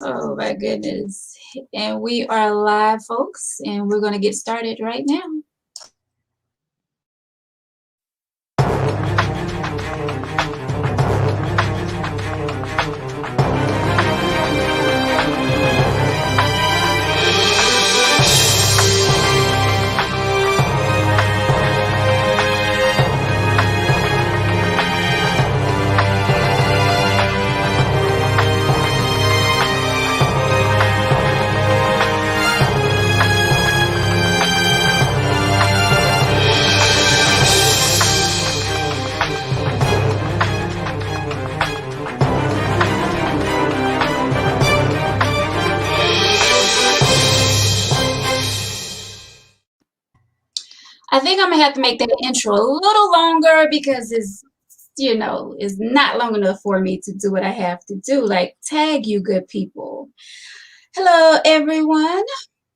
Oh my goodness. And we are live, folks, and we're going to get started right now. I think I'm gonna have to make that intro a little longer because it's not long enough for me to do what I have to do, like tag you good people. Hello, everyone.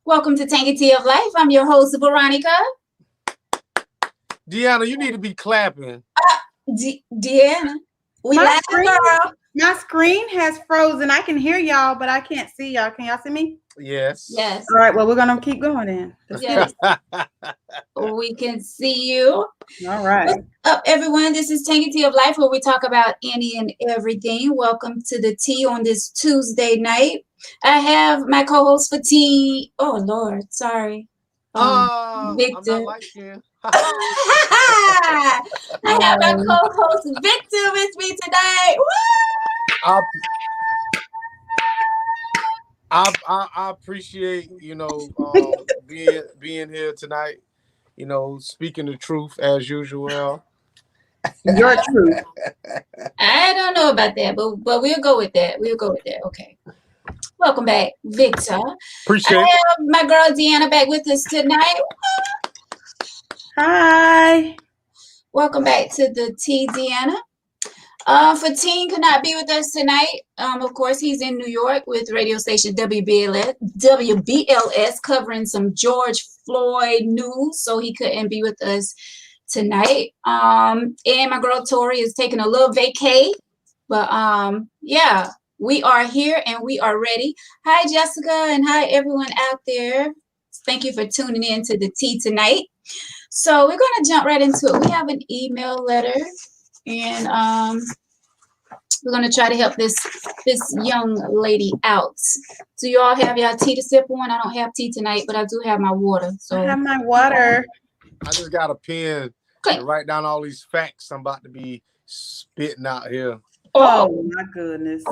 Welcome to Tangy Tea of Life. I'm your host, Veronica. Deanna, you need to be clapping. Deanna, we live, girl. My screen has frozen. I can hear y'all, but I can't see y'all. Can y'all see me? Yes. Yes. All right. Well, we're gonna keep going then. Yes. We can see you. All right. What's up, everyone? This is Tangy Tea of Life, where we talk about any and everything. Welcome to the tea on this Tuesday night. I have my co-host for tea. Oh Lord, sorry. Victor. I'm not like you. I have my co-host Victor with me today. Woo! I appreciate being here tonight. Speaking the truth as usual. Your truth. I don't know about that, but we'll go with that. Okay. Welcome back, Victor. Appreciate it. I have my girl Deanna back with us tonight. Hi. Welcome back to the tea, Deanna. Fateen could not be with us tonight. Of course, he's in New York with radio station WBLS covering some George Floyd news, so he couldn't be with us tonight. And my girl Tori is taking a little vacay. But yeah, we are here and we are ready. Hi, Jessica, and hi, everyone out there. Thank you for tuning in to the tea tonight. So we're going to jump right into it. We have an email letter. And we're gonna try to help this young lady out. Do you all have your tea to sip on? I don't have tea tonight, but I do have my water. So I have my water. I just got a pen to write down all these facts I'm about to be spitting out here. Oh my goodness.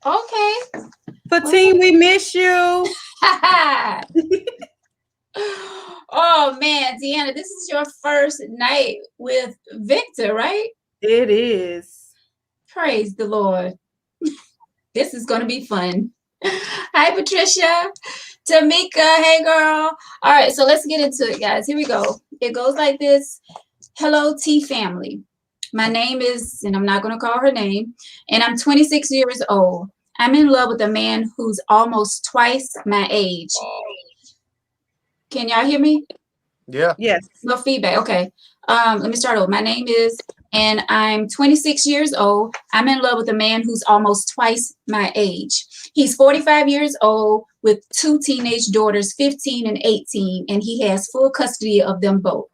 Okay. Fateen, we miss you. Oh man, Deanna, this is your first night with Victor, right? It is. Praise the Lord. This is going to be fun. Hi, Patricia. Tamika, hey, girl. All right, so let's get into it, guys. Here we go. It goes like this. Hello, T family. My name is, and I'm not going to call her name, and I'm 26 years old. I'm in love with a man who's almost twice my age. Can y'all hear me? Yeah. Yes. No feedback. Okay. Let me start over. My name is, and I'm 26 years old. I'm in love with a man who's almost twice my age. He's 45 years old with two teenage daughters, 15 and 18, and he has full custody of them both.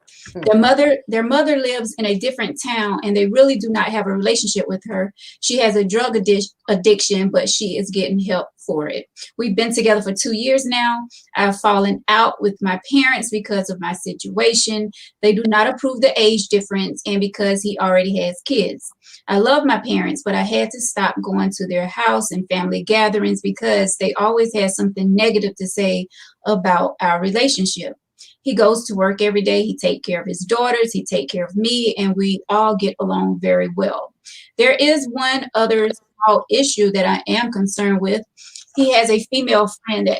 Their mother lives in a different town, and they really do not have a relationship with her. She has a drug addiction, but she is getting help for it. We've been together for 2 years now. I've fallen out with my parents because of my situation. They do not approve the age difference, and because he already has kids. I love my parents, but I had to stop going to their house and family gatherings because they always had something negative to say about our relationship. He goes to work every day. He takes care of his daughters. He takes care of me, and we all get along very well. There is one other small issue that I am concerned with. He has a female friend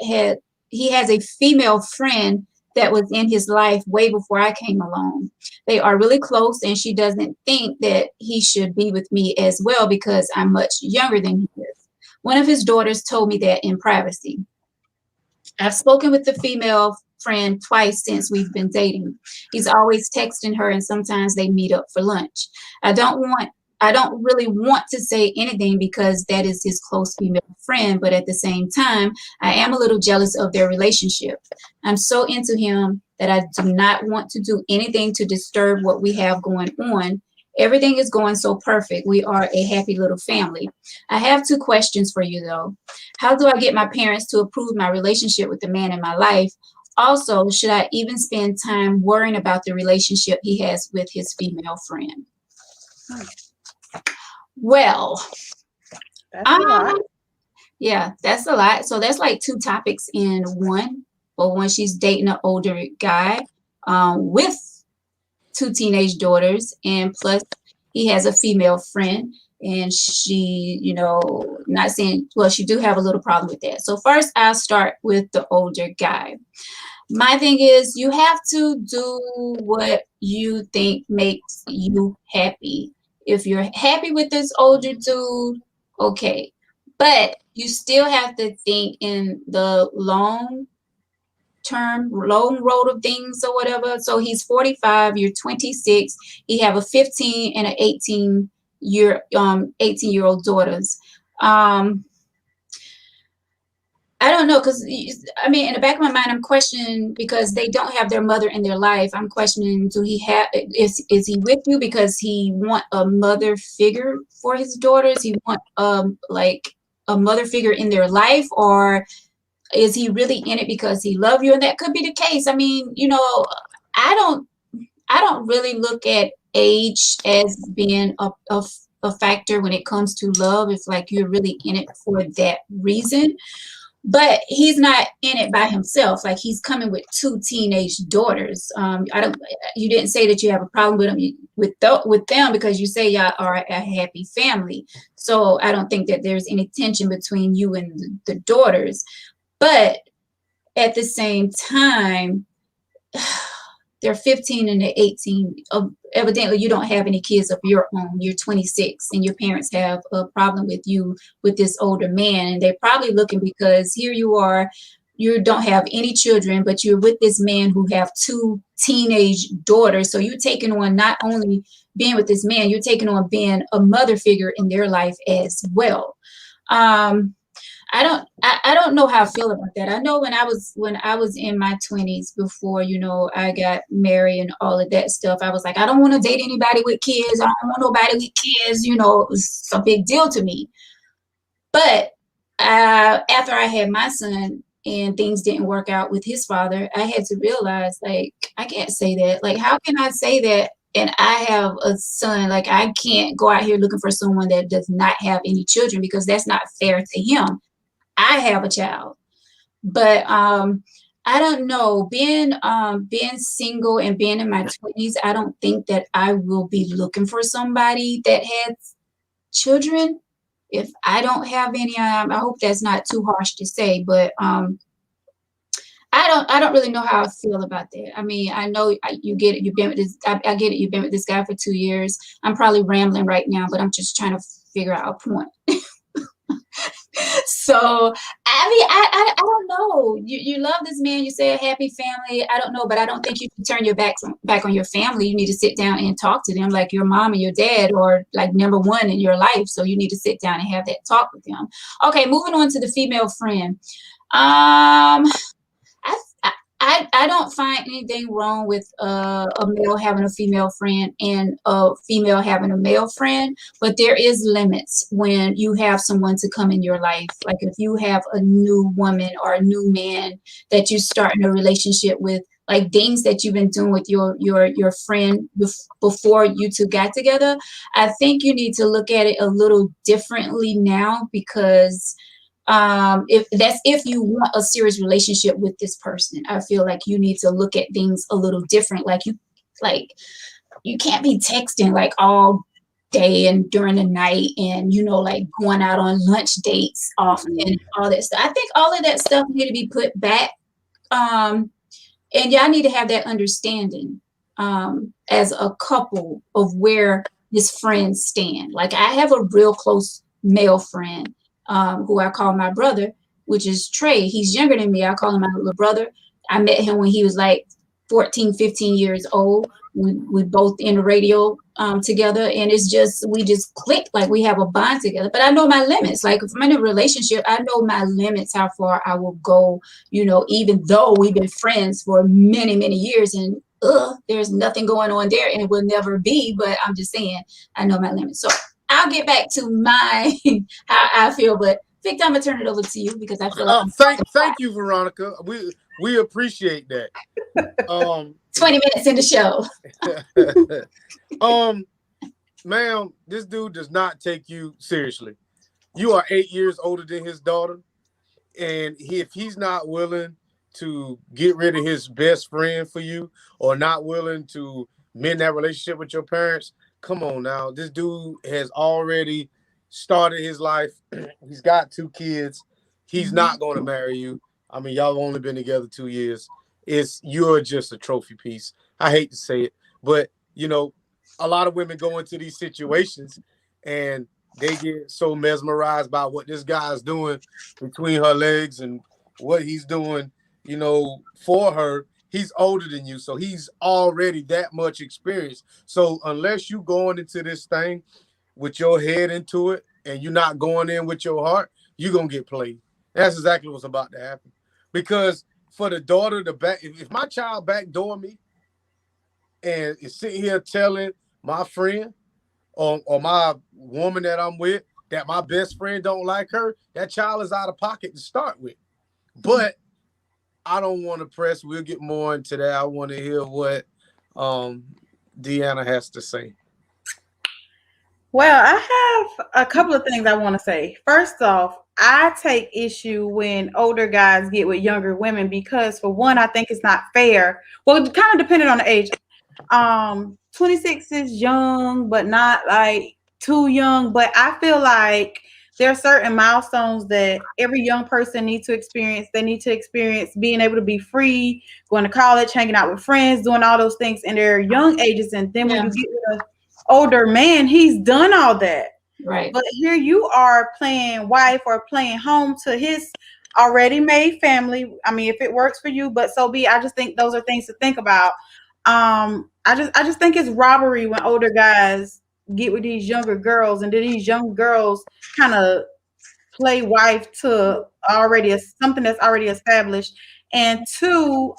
that was in his life way before I came along. They are really close, and she doesn't think that he should be with me as well because I'm much younger than he is. One of his daughters told me that in privacy. I've spoken with the female friend twice since we've been dating. He's always texting her, and sometimes they meet up for lunch. I don't I don't really want to say anything because that is his close female friend, but at the same time, I am a little jealous of their relationship. I'm so into him that I do not want to do anything to disturb what we have going on. Everything is going so perfect. We are a happy little family. I have 2 questions for you though. How do I get my parents to approve my relationship with the man in my life? Also, should I even spend time worrying about the relationship he has with his female friend? Well, That's a lot. yeah, that's a lot. So that's like 2 topics in one. But when she's dating an older guy with 2 teenage daughters, and plus he has a female friend, and she, not saying, well, she do have a little problem with that. So first I'll start with the older guy. My thing is, you have to do what you think makes you happy. If you're happy with this older dude, okay. But you still have to think in the long road of things or whatever. So he's 45, you're 26. He have a 15 and an 18-year-old daughters. I don't know, because I mean, in the back of my mind, I'm questioning because they don't have their mother in their life. I'm questioning, is he with you because he want a mother figure for his daughters? He want like a mother figure in their life, or is he really in it because he love you? And that could be the case. I mean, I don't really look at age as being a factor when it comes to love. It's like you're really in it for that reason. But he's not in it by himself. Like, he's coming with 2 teenage daughters. You didn't say that you have a problem with them with them because you say y'all are a happy family. So I don't think that there's any tension between you and the daughters. But at the same time, they're 15 and they're 18. Evidently, you don't have any kids of your own. You're 26, and your parents have a problem with you with this older man. And they're probably looking because here you are, you don't have any children, but you're with this man who have 2 teenage daughters. So you're taking on not only being with this man, you're taking on being a mother figure in their life as well. I don't know how I feel about that. I know when I was in my 20s, before, I got married and all of that stuff, I was like, I don't want to date anybody with kids. I don't want nobody with kids. It was a big deal to me. But after I had my son and things didn't work out with his father, I had to realize, like, I can't say that. Like, how can I say that? And I have a son. Like, I can't go out here looking for someone that does not have any children, because that's not fair to him. I have a child, but I don't know. Being single and being in my 20s, I don't think that I will be looking for somebody that has children. If I don't have any, I hope that's not too harsh to say, but I don't really know how I feel about that. I mean, I know you get it. You've been with this. I get it. You've been with this guy for 2 years. I'm probably rambling right now, but I'm just trying to figure out a point. So, I mean, I don't know. You love this man. You say a happy family. I don't know, but I don't think you can turn your back on your family. You need to sit down and talk to them like your mom and your dad are like number one in your life. So you need to sit down and have that talk with them. Okay, moving on to the female friend. I don't find anything wrong with a male having a female friend and a female having a male friend, but there is limits when you have someone to come in your life. Like, if you have a new woman or a new man that you're starting a relationship with, like things that you've been doing with your friend before you 2 got together, I think you need to look at it a little differently now, because if you want a serious relationship with this person, I feel like you need to look at things a little different. Like, you can't be texting like all day and during the night, and like going out on lunch dates often and all that stuff. I think all of that stuff need to be put back, and y'all need to have that understanding as a couple of where his friends stand. Like, I have a real close male friend who I call my brother, which is Trey. He's younger than me. I call him my little brother. I met him when he was like 14, 15 years old. We both in the radio together, and it's just, we just click, like we have a bond together. But I know my limits. Like if I'm in a relationship, I know my limits, how far I will go, you know, even though we've been friends for many, many years, and there's nothing going on there, and it will never be. But I'm just saying, I know my limits. So I'll get back to my how I feel, but Victor, I'm gonna turn it over to you because I feel like thank you, Veronica. We appreciate that. 20 minutes in the show. Ma'am, this dude does not take you seriously. You are 8 years older than his daughter, and if he's not willing to get rid of his best friend for you, or not willing to mend that relationship with your parents, come on now. This dude has already started his life. He's got 2 kids. He's not going to marry you. I mean, y'all only been together 2 years. You're just a trophy piece. I hate to say it, but you know, a lot of women go into these situations and they get so mesmerized by what this guy's doing between her legs and what he's doing, you know, for her. He's older than you, so he's already that much experience. So unless you going into this thing with your head into it and you're not going in with your heart, you're going to get played. That's exactly what's about to happen. Because for the daughter to if my child backdoor me and is sitting here telling my friend or my woman that I'm with that my best friend don't like her, that child is out of pocket to start with. But I don't want to press. We'll get more into that. I want to hear what Deanna has to say. Well, I have a couple of things I want to say. First off, I take issue when older guys get with younger women because, for one, I think it's not fair. Well, it kind of depending on the age. 26 is young, but not like too young. But I feel like there are certain milestones that every young person needs to experience. They need to experience being able to be free, going to college, hanging out with friends, doing all those things in their young ages. And then when you get with an older man, he's done all that. Right. But here you are playing wife or playing home to his already made family. I mean, if it works for you, but so be it. I just think those are things to think about. I just think it's robbery when older guys get with these younger girls, and then these young girls kind of play wife to something that's already established. And 2,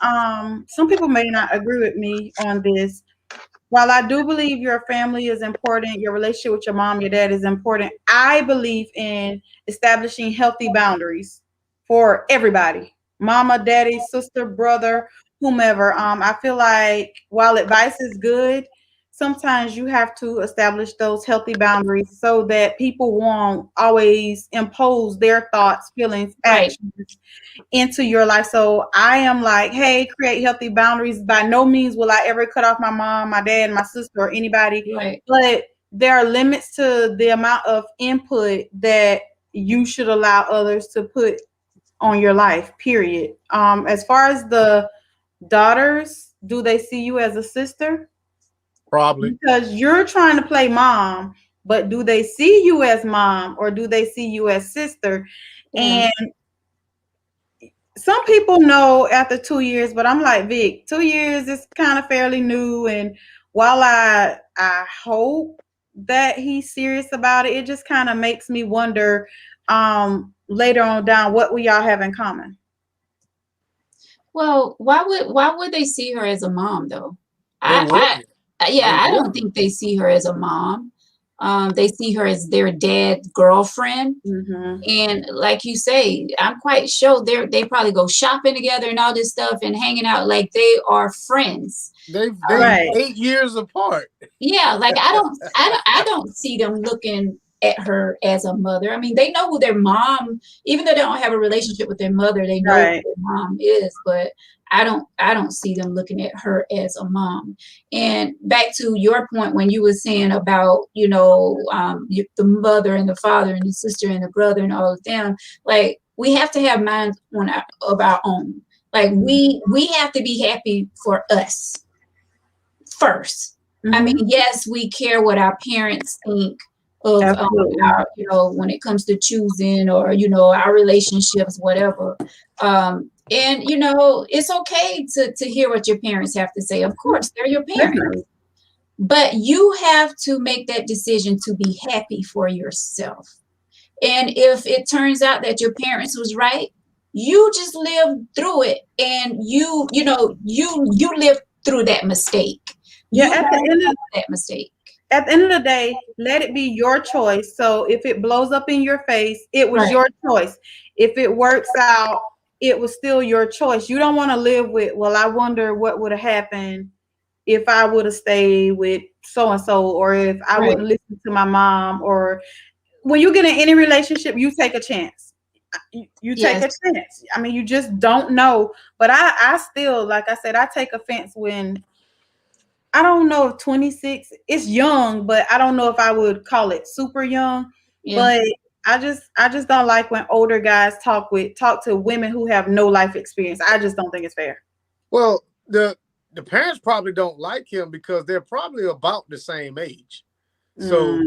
some people may not agree with me on this. While I do believe your family is important, your relationship with your mom, your dad is important, I believe in establishing healthy boundaries for everybody. Mama, daddy, sister, brother, whomever. I feel like while advice is good, sometimes you have to establish those healthy boundaries so that people won't always impose their thoughts, feelings, actions into your life. So I am like, hey, create healthy boundaries. By no means will I ever cut off my mom, my dad, my sister, or anybody. Right. But there are limits to the amount of input that you should allow others to put on your life, period. As far as the daughters, do they see you as a sister? Probably. Because you're trying to play mom, but do they see you as mom or do they see you as sister? And some people know after 2 years, but I'm like, Vic, 2 years is kind of fairly new. And while I hope that he's serious about it, it just kind of makes me wonder later on down, what will y'all have in common? Well, why would they see her as a mom though? I don't think they see her as a mom. They see her as their dad's girlfriend. Mm-hmm. And like you say, I'm quite sure they probably go shopping together and all this stuff and hanging out like they are friends. They're 8 years apart. Yeah, like I don't see them looking at her as a mother. I mean, they know who their mom, even though they don't have a relationship with their mother, they know who their mom is, but I don't see them looking at her as a mom. And back to your point when you were saying about, the mother and the father and the sister and the brother and all of them, like we have to have minds of our own. Like we have to be happy for us first. Mm-hmm. I mean, yes, we care what our parents think of our, when it comes to choosing or, our relationships, whatever. And you know, it's okay to hear what your parents have to say. Of course, they're your parents. Definitely. But you have to make that decision to be happy for yourself. And if it turns out that your parents was right, you just live through it, and you know, you live through that mistake. Yeah, You at the won't end of have that mistake. at the end of the day, let it be your choice. So if it blows up in your face, it was Right. your choice. If it works out, it was still your choice. You don't want to live with, well, I wonder what would have happened if I would have stayed with so and so, or if I Right. wouldn't listen to my mom. Or when you get in any relationship, you take a chance. You take Yes. a chance. I mean, you just don't know. But I still, like I said, I take offense when, I don't know if 26 is young, but I don't know if I would call it super young. Yeah. But I just don't like when older guys talk to women who have no life experience. I just don't think it's fair. Well, the parents probably don't like him because they're probably about the same age. So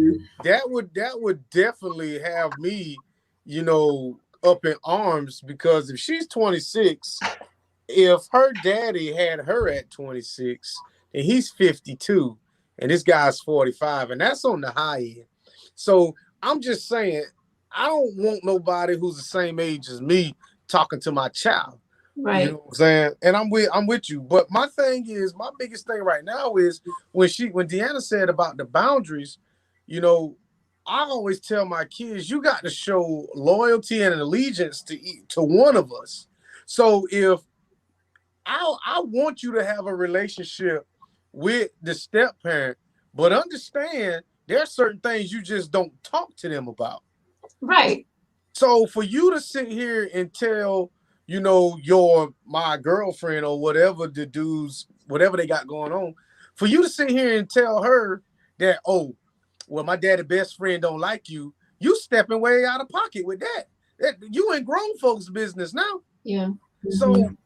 that would definitely have me, you know, up in arms, because if she's 26, if her daddy had her at 26 and he's 52 and this guy's 45, and that's on the high end. So I'm just saying, I don't want nobody who's the same age as me talking to my child. Right. You know what I'm saying? And I'm with you. But my biggest thing right now is when Deanna said about the boundaries, you know, I always tell my kids, you got to show loyalty and allegiance to one of us. So if I want you to have a relationship with the step parent, but understand there are certain things you just don't talk to them about. Right. So for you to sit here and tell, you know, my girlfriend or whatever the dudes, whatever they got going on, for you to sit here and tell her that, oh, well, my daddy best friend don't like you, you stepping way out of pocket with that. You in grown folks' business now. Yeah. So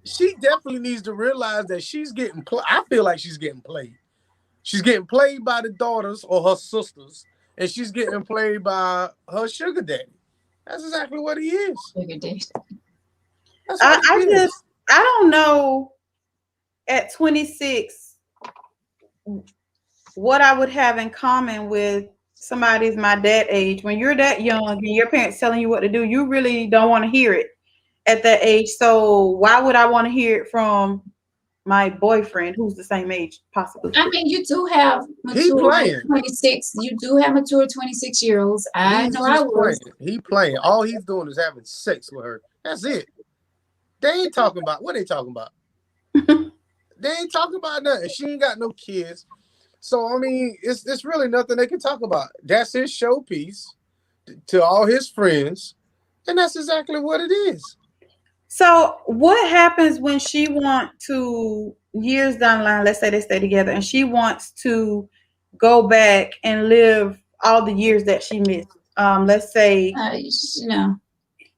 she definitely needs to realize that she's getting I feel like she's getting played. She's getting played by the daughters or her sisters, and she's getting played by her sugar daddy. That's exactly what he is. Sugar daddy. That's what he is. I don't know at 26 what I would have in common with somebody's my dad age. When you're that young and your parents telling you what to do, you really don't want to hear it at that age. So why would I want to hear it from my boyfriend who's the same age, possibly? I mean, you do have mature 26. You do have mature 26-year-olds. I know I was. He playing. All he's doing is having sex with her. That's it. They ain't talking about what they talking about. They ain't talking about nothing. She ain't got no kids. So I mean, it's really nothing they can talk about. That's his showpiece to all his friends, and that's exactly what it is. So what happens when she wants to, years down the line, let's say they stay together, and she wants to go back and live all the years that she missed? Let's say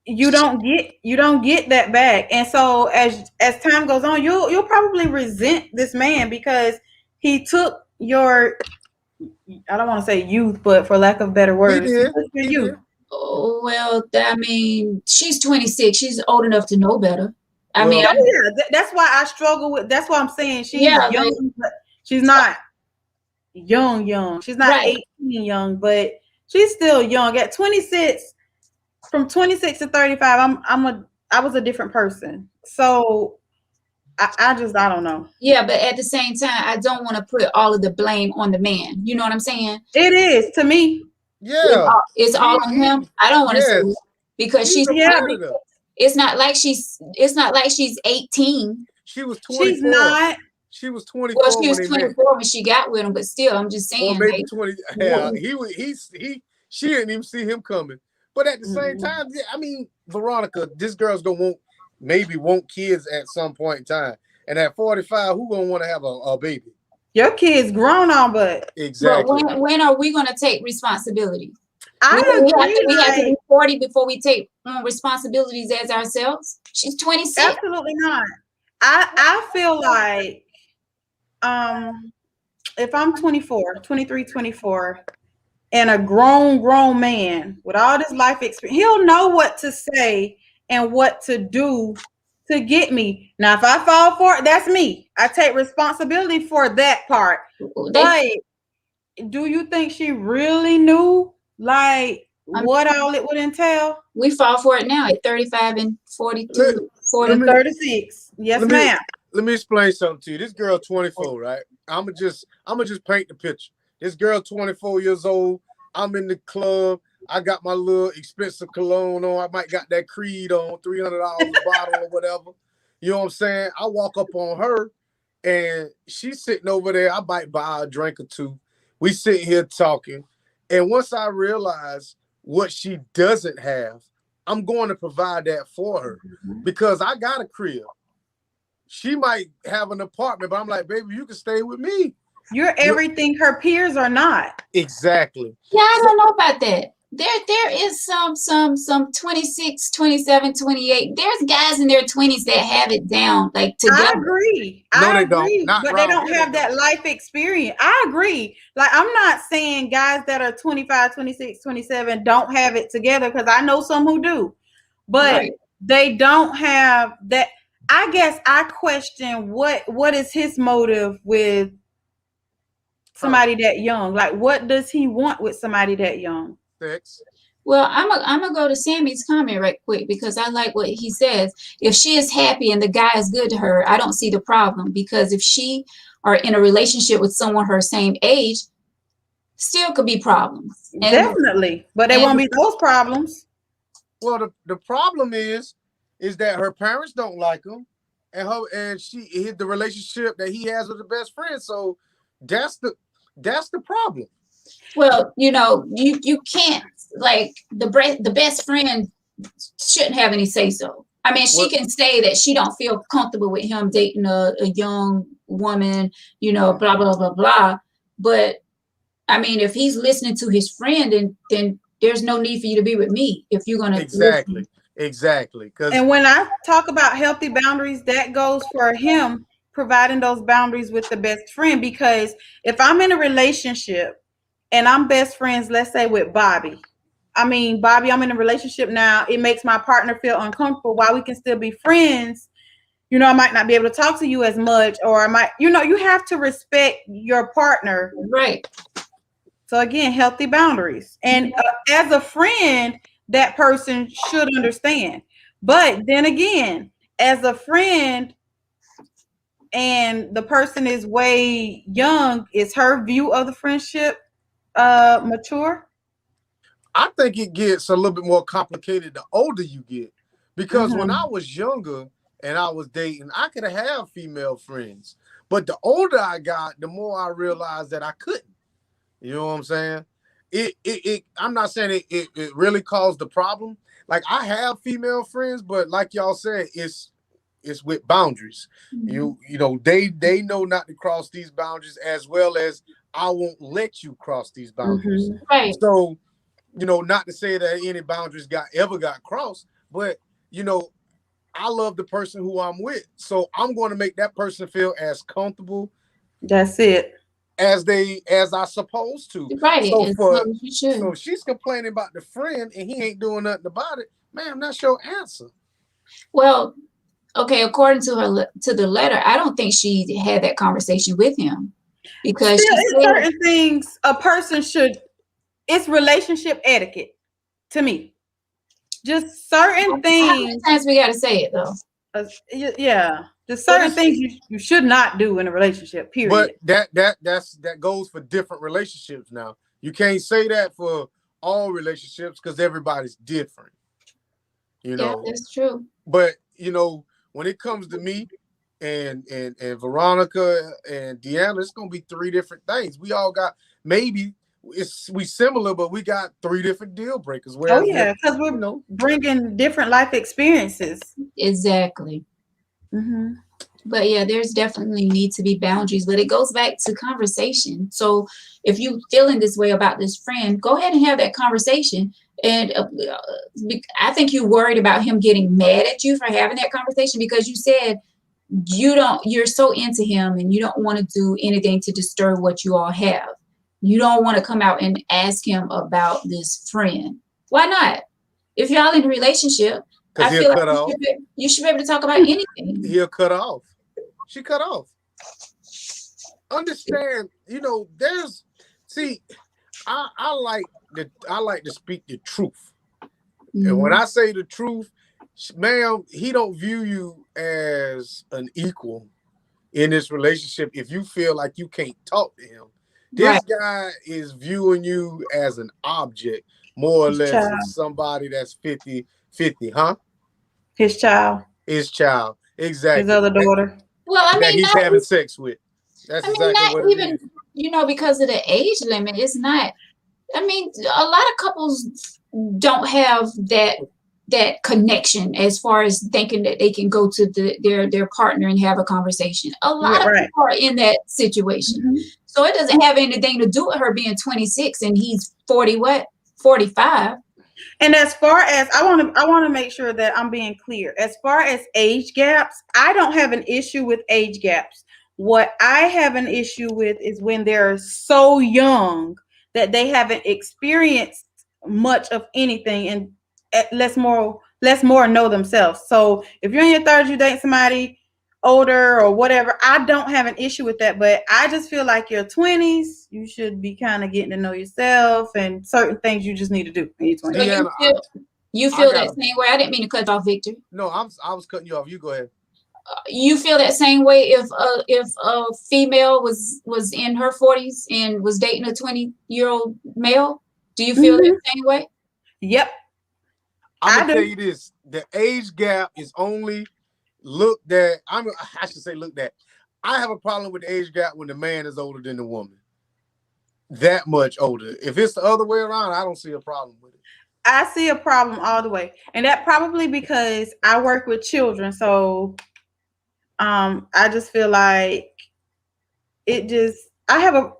you don't get that back, and so as time goes on, you'll probably resent this man because he took your, I don't want to say youth, but for lack of better words, he did. Your youth. Oh, well, I mean, she's 26. She's old enough to know better. I mean, that's why I struggle with. That's why I'm saying she's young, but she's not young. She's not 18 young, but she's still young. At 26, from 26 to 35, I was a different person. So I don't know. Yeah, but at the same time, I don't want to put all of the blame on the man. You know what I'm saying? It is to me. Yeah, it's all on him. I don't want to say it because she's it's not like she's 18. She was 24. She's not. She was 24. Well, she was 24 when she got with him, but still, I'm just saying. Or maybe 20. Yeah, she didn't even see him coming. But at the same time, I mean, Veronica, this girl's gonna want kids at some point in time. And at 45, who gonna want to have a baby? Your kid's grown on, but exactly. But when are we gonna take responsibility? We have to be 40 before we take responsibilities as ourselves. She's 26. Absolutely not. I feel like if I'm 23, 24, and a grown man with all this life experience, he'll know what to say and what to do to get me. Now, if I fall for it, that's me. I take responsibility for that part. But do you think she really knew like what all it would entail? We fall for it now at 35 and 42, 40. And 36. Yes, ma'am. Let me explain something to you. This girl 24, right? I'ma just paint the picture. This girl 24 years old. I'm in the club. I got my little expensive cologne on. I might got that Creed on, $300 a bottle or whatever. You know what I'm saying? I walk up on her and she's sitting over there. I might buy a drink or two. We sit here talking. And once I realize what she doesn't have, I'm going to provide that for her because I got a crib. She might have an apartment, but I'm like, baby, you can stay with me. You're everything her peers are not. Exactly. Yeah, I don't know about that. There is some 26, 27, 28. There's guys in their 20s that have it down like together. I agree. No, I they don't. agree. Not but around they don't here, have they that don't. life experience. I agree. Like, I'm not saying guys that are 25, 26, 27 don't have it together, because I know some who do. But Right. they don't have that. I guess I question what is his motive with somebody that young? Like, what does he want with somebody that young? Sex. Well, I'm gonna go to Sammy's comment right quick because I like what he says. If she is happy and the guy is good to her, I don't see the problem, because if she are in a relationship with someone her same age, still could be problems. And Definitely. But they won't be those problems. Well, the problem is that her parents don't like him, and the relationship that he has with the best friend. So that's the problem. well, you can't, like, the best friend shouldn't have any say so. I mean, she can say that she don't feel comfortable with him dating a young woman, blah, blah, blah, blah. But I mean, if he's listening to his friend, then there's no need for you to be with me if you're going to Exactly. Exactly. And when I talk about healthy boundaries, that goes for him providing those boundaries with the best friend. Because if I'm in a relationship and I'm best friends, let's say with Bobby, I'm in a relationship now. It makes my partner feel uncomfortable. While we can still be friends, I might not be able to talk to you as much, or I might, you have to respect your partner. Right. So again, healthy boundaries. And as a friend, that person should understand. But then again, as a friend and the person is way young, is her view of the friendship mature? I think it gets a little bit more complicated the older you get, because when I was younger and I was dating, I could have female friends, but the older I got, the more I realized that I couldn't. You know what I'm saying? I'm not saying it really caused the problem. Like, I have female friends, but like y'all said, it's with boundaries. Mm-hmm. They know not to cross these boundaries, as well as I won't let you cross these boundaries. Right. So, not to say that any boundaries ever got crossed, but I love the person who I'm with, so I'm going to make that person feel as comfortable. That's it. As I supposed to. Right. So she's complaining about the friend and he ain't doing nothing about it. Ma'am, that's your answer. Well, okay, according to the letter, I don't think she had that conversation with him, because certain things a person should. It's relationship etiquette to me. Just certain things. How many times we got to say it though? Yeah. There's certain things you should not do in a relationship, period. But that goes for different relationships now. You can't say that for all relationships because everybody's different. Yeah, that's true. But when it comes to me and Veronica and Deanna, it's gonna be three different things. We all got, maybe we similar, but we got three different deal breakers. Oh yeah, because we're bringing different life experiences. Exactly. Mm-hmm. But yeah, there's definitely need to be boundaries, but it goes back to conversation. So if you feeling this way about this friend, go ahead and have that conversation. And I think you're worried about him getting mad at you for having that conversation, because you said you're so into him and you don't want to do anything to disturb what you all have. You don't want to come out and ask him about this friend. Why not? If y'all in a relationship, Because I he'll feel cut like off. you should be able to talk about anything. He'll cut off. She cut off. Understand, I like to speak the truth. And when I say the truth, ma'am, he don't view you as an equal in this relationship if you feel like you can't talk to him. This guy is viewing you as an object, more or less, as somebody that's 50-50, huh? His child. His child. Exactly. His other daughter. Well, I That mean, he's having sex with. That's exactly not what it even, is. because of the age limit. It's not. I mean, a lot of couples don't have that connection as far as thinking that they can go to their partner and have a conversation. A lot of people are in that situation. So it doesn't have anything to do with her being 26 and he's 45. And as far as I want to make sure that I'm being clear, as far as age gaps, I don't have an issue with age gaps. What I have an issue with is when they're so young that they haven't experienced much of anything and less more know themselves. So if you're in your 30s, you date somebody older or whatever, I don't have an issue with that. But I just feel like your 20s, you should be kind of getting to know yourself and certain things you just need to do in your 20s. So you feel that same way? I didn't mean to cut off Victor. No, I was cutting you off. You go ahead. You feel that same way if a female was in her 40s and was dating a 20-year-old male? Do you feel that same way? Yep. I'm gonna tell you this: the age gap is only looked at. I should say looked at. I have a problem with the age gap when the man is older than the woman. That much older. If it's the other way around, I don't see a problem with it. I see a problem all the way, and that probably because I work with children, so I just feel like I have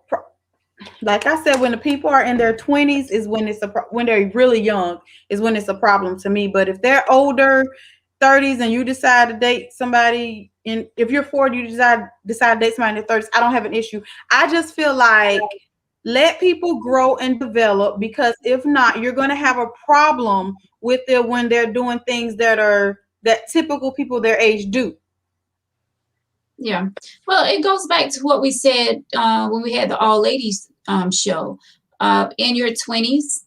like I said, when the people are in their 20s is when when they're really young is when it's a problem to me. But if they're older, 30s, and you decide to date somebody, and if you're 40, you decide to date somebody in their 30s, I don't have an issue. I just feel like let people grow and develop, because if not, you're going to have a problem with it when they're doing things that typical people their age do. Yeah. Well, it goes back to what we said when we had the all ladies show. In your 20s,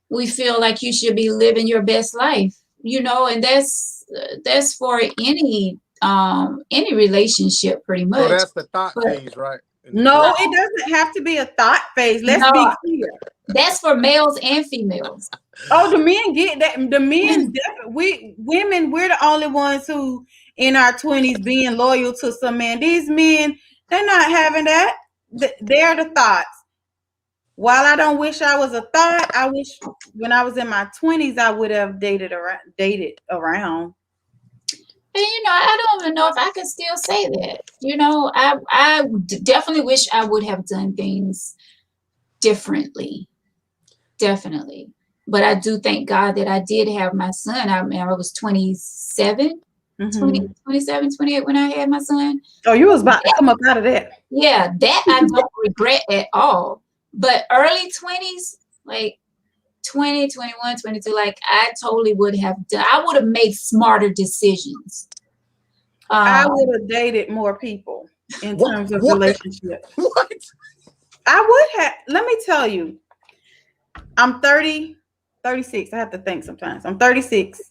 we feel like you should be living your best life, and that's for any relationship pretty much. So that's the thought phase, right? No, it doesn't have to be a thought phase. Let's be clear. That's for males and females. Oh, the men get that. The men, women, we're the only ones who in our 20s being loyal to some man. These men, they're not having that. They're the thoughts. While I don't wish I was a thought, I wish when I was in my 20s I would have dated around. And I don't even know if I can still say that. I definitely wish I would have done things differently. Definitely. But I do thank God that I did have my son. I was 27, 27, 28 when I had my son. Oh, you was about to come up out of that. Yeah, that I don't regret at all. But early 20s, like 20, 21, 22, like I totally would have done. I would have made smarter decisions. I would have dated more people in terms of relationships. What? I would have. Let me tell you, I'm 36. I have to think sometimes. I'm 36.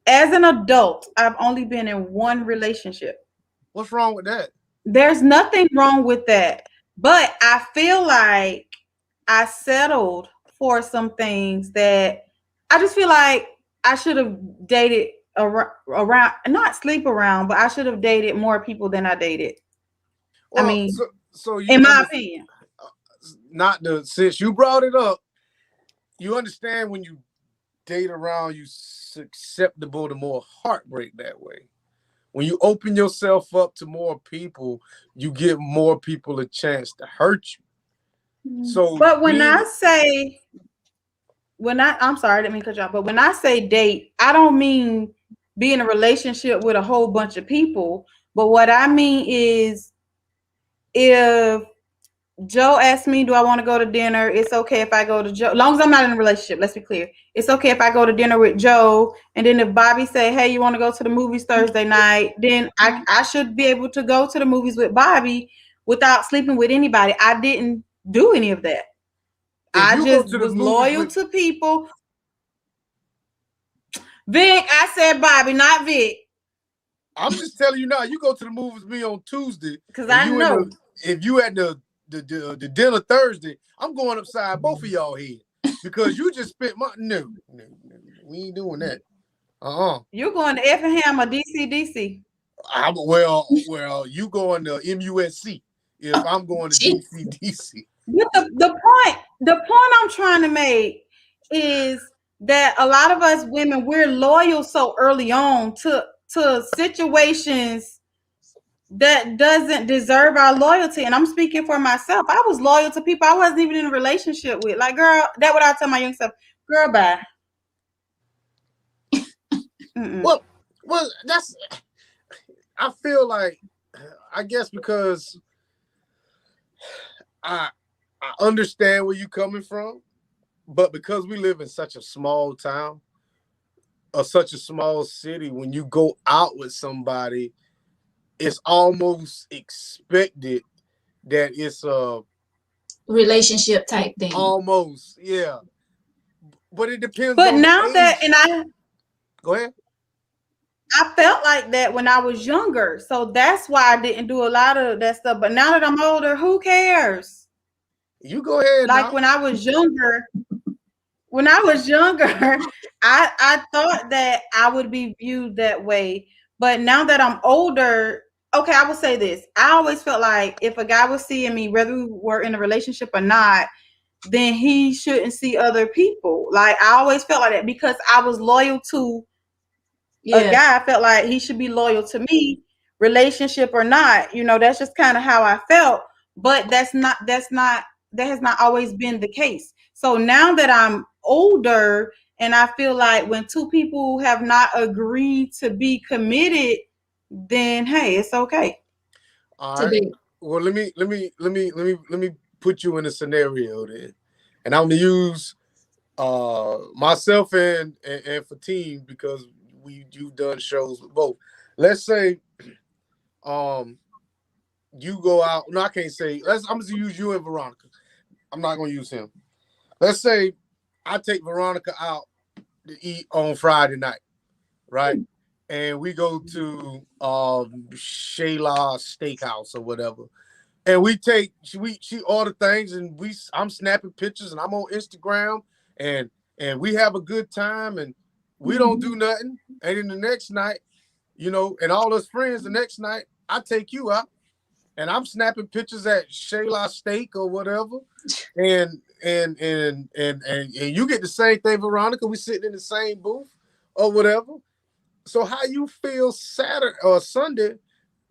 As an adult, I've only been in one relationship. What's wrong with that? There's nothing wrong with that. But I feel like I settled for some things that I just feel like I should have dated around, not sleep around, but I should have dated more people than I dated. Well, I mean, so in my opinion. Since you brought it up, you understand when you date around, you susceptible to more heartbreak that way. When you open yourself up to more people, you give more people a chance to hurt you. So, but I'm sorry, I didn't mean to cut you off. But when I say date, I don't mean be in a relationship with a whole bunch of people. But what I mean is, if Joe asked me, do I want to go to dinner? It's okay if I go to Joe. As long as I'm not in a relationship, let's be clear. It's okay if I go to dinner with Joe. And then if Bobby say, hey, you want to go to the movies Thursday night, then I should be able to go to the movies with Bobby without sleeping with anybody. I didn't do any of that. I just was loyal to people. Vic, I said Bobby, not Vic. I'm just telling you now, you go to the movies with me on Tuesday. Because I know. If you at the dinner Thursday, I'm going upside both of y'all head. Because you just spent my no, we ain't doing that. You're going to Effingham or DC. Well, you going to MUSC if I'm going to DC. But the point I'm trying to make is that a lot of us women, we're loyal so early on to situations that doesn't deserve our loyalty. And I'm speaking for myself. I was loyal to people I wasn't even in a relationship with. Like, girl, that's what I tell my young self. Girl, bye. Well, that's. I feel like, I guess because I understand where you're coming from, but because we live in such a small town or such a small city, when you go out with somebody, it's almost expected that it's a relationship type thing. Almost, yeah. But it depends. But on now the age. that, and I go ahead. I felt like that when I was younger, so that's why I didn't do a lot of that stuff. But now that I'm older, who cares? You go ahead. Like now. when I was younger, I thought that I would be viewed that way. But now that I'm older, okay, I will say this. I always felt like if a guy was seeing me, whether we were in a relationship or not, then he shouldn't see other people. Like I always felt like that because I was loyal to a guy. I felt like he should be loyal to me, relationship or not. You know, that's just kind of how I felt. But that has not always been the case. So now that I'm older and I feel like when two people have not agreed to be committed, then hey, it's okay. All right. Well, let me put you in a scenario then. And I'm gonna use myself and Fatim because you've done shows with both. Let's say you go out. No, I can't say. I'm gonna use you and Veronica. I'm not gonna use him. Let's say I take Veronica out to eat on Friday night, right? And we go to Shayla Steakhouse or whatever. And she ordered things and I'm snapping pictures and I'm on Instagram and we have a good time and we don't do nothing. And then the next night, you know, and all us friends, the next night I take you out and I'm snapping pictures at Shayla Steak or whatever. And you get the same thing, Veronica. We sitting in the same booth or whatever. So how you feel Saturday or Sunday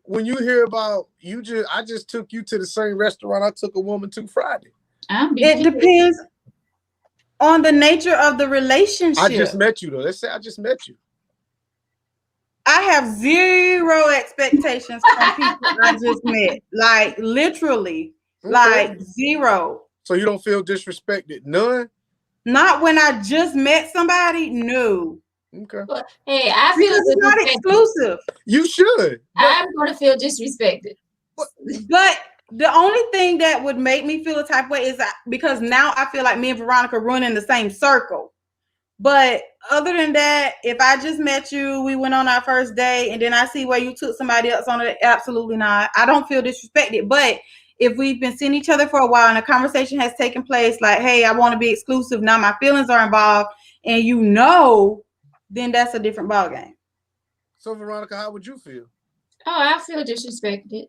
when you hear about I just took you to the same restaurant I took a woman to Friday? It depends on the nature of the relationship. I just met you though. Let's say I just met you. I have zero expectations from people I just met. Like literally, like zero. So you don't feel disrespected? None? Not when I just met somebody, no. Okay. But, hey, I feel it's not exclusive. You should. I'm going to feel disrespected. But the only thing that would make me feel a type of way is because now I feel like me and Veronica run in the same circle. But other than that, if I just met you, we went on our first date, and then I see where you took somebody else on it, absolutely not. I don't feel disrespected. But if we've been seeing each other for a while and a conversation has taken place, like, hey, I want to be exclusive, now my feelings are involved, and you know, then that's a different ballgame. So, Veronica, how would you feel? Oh, I feel disrespected.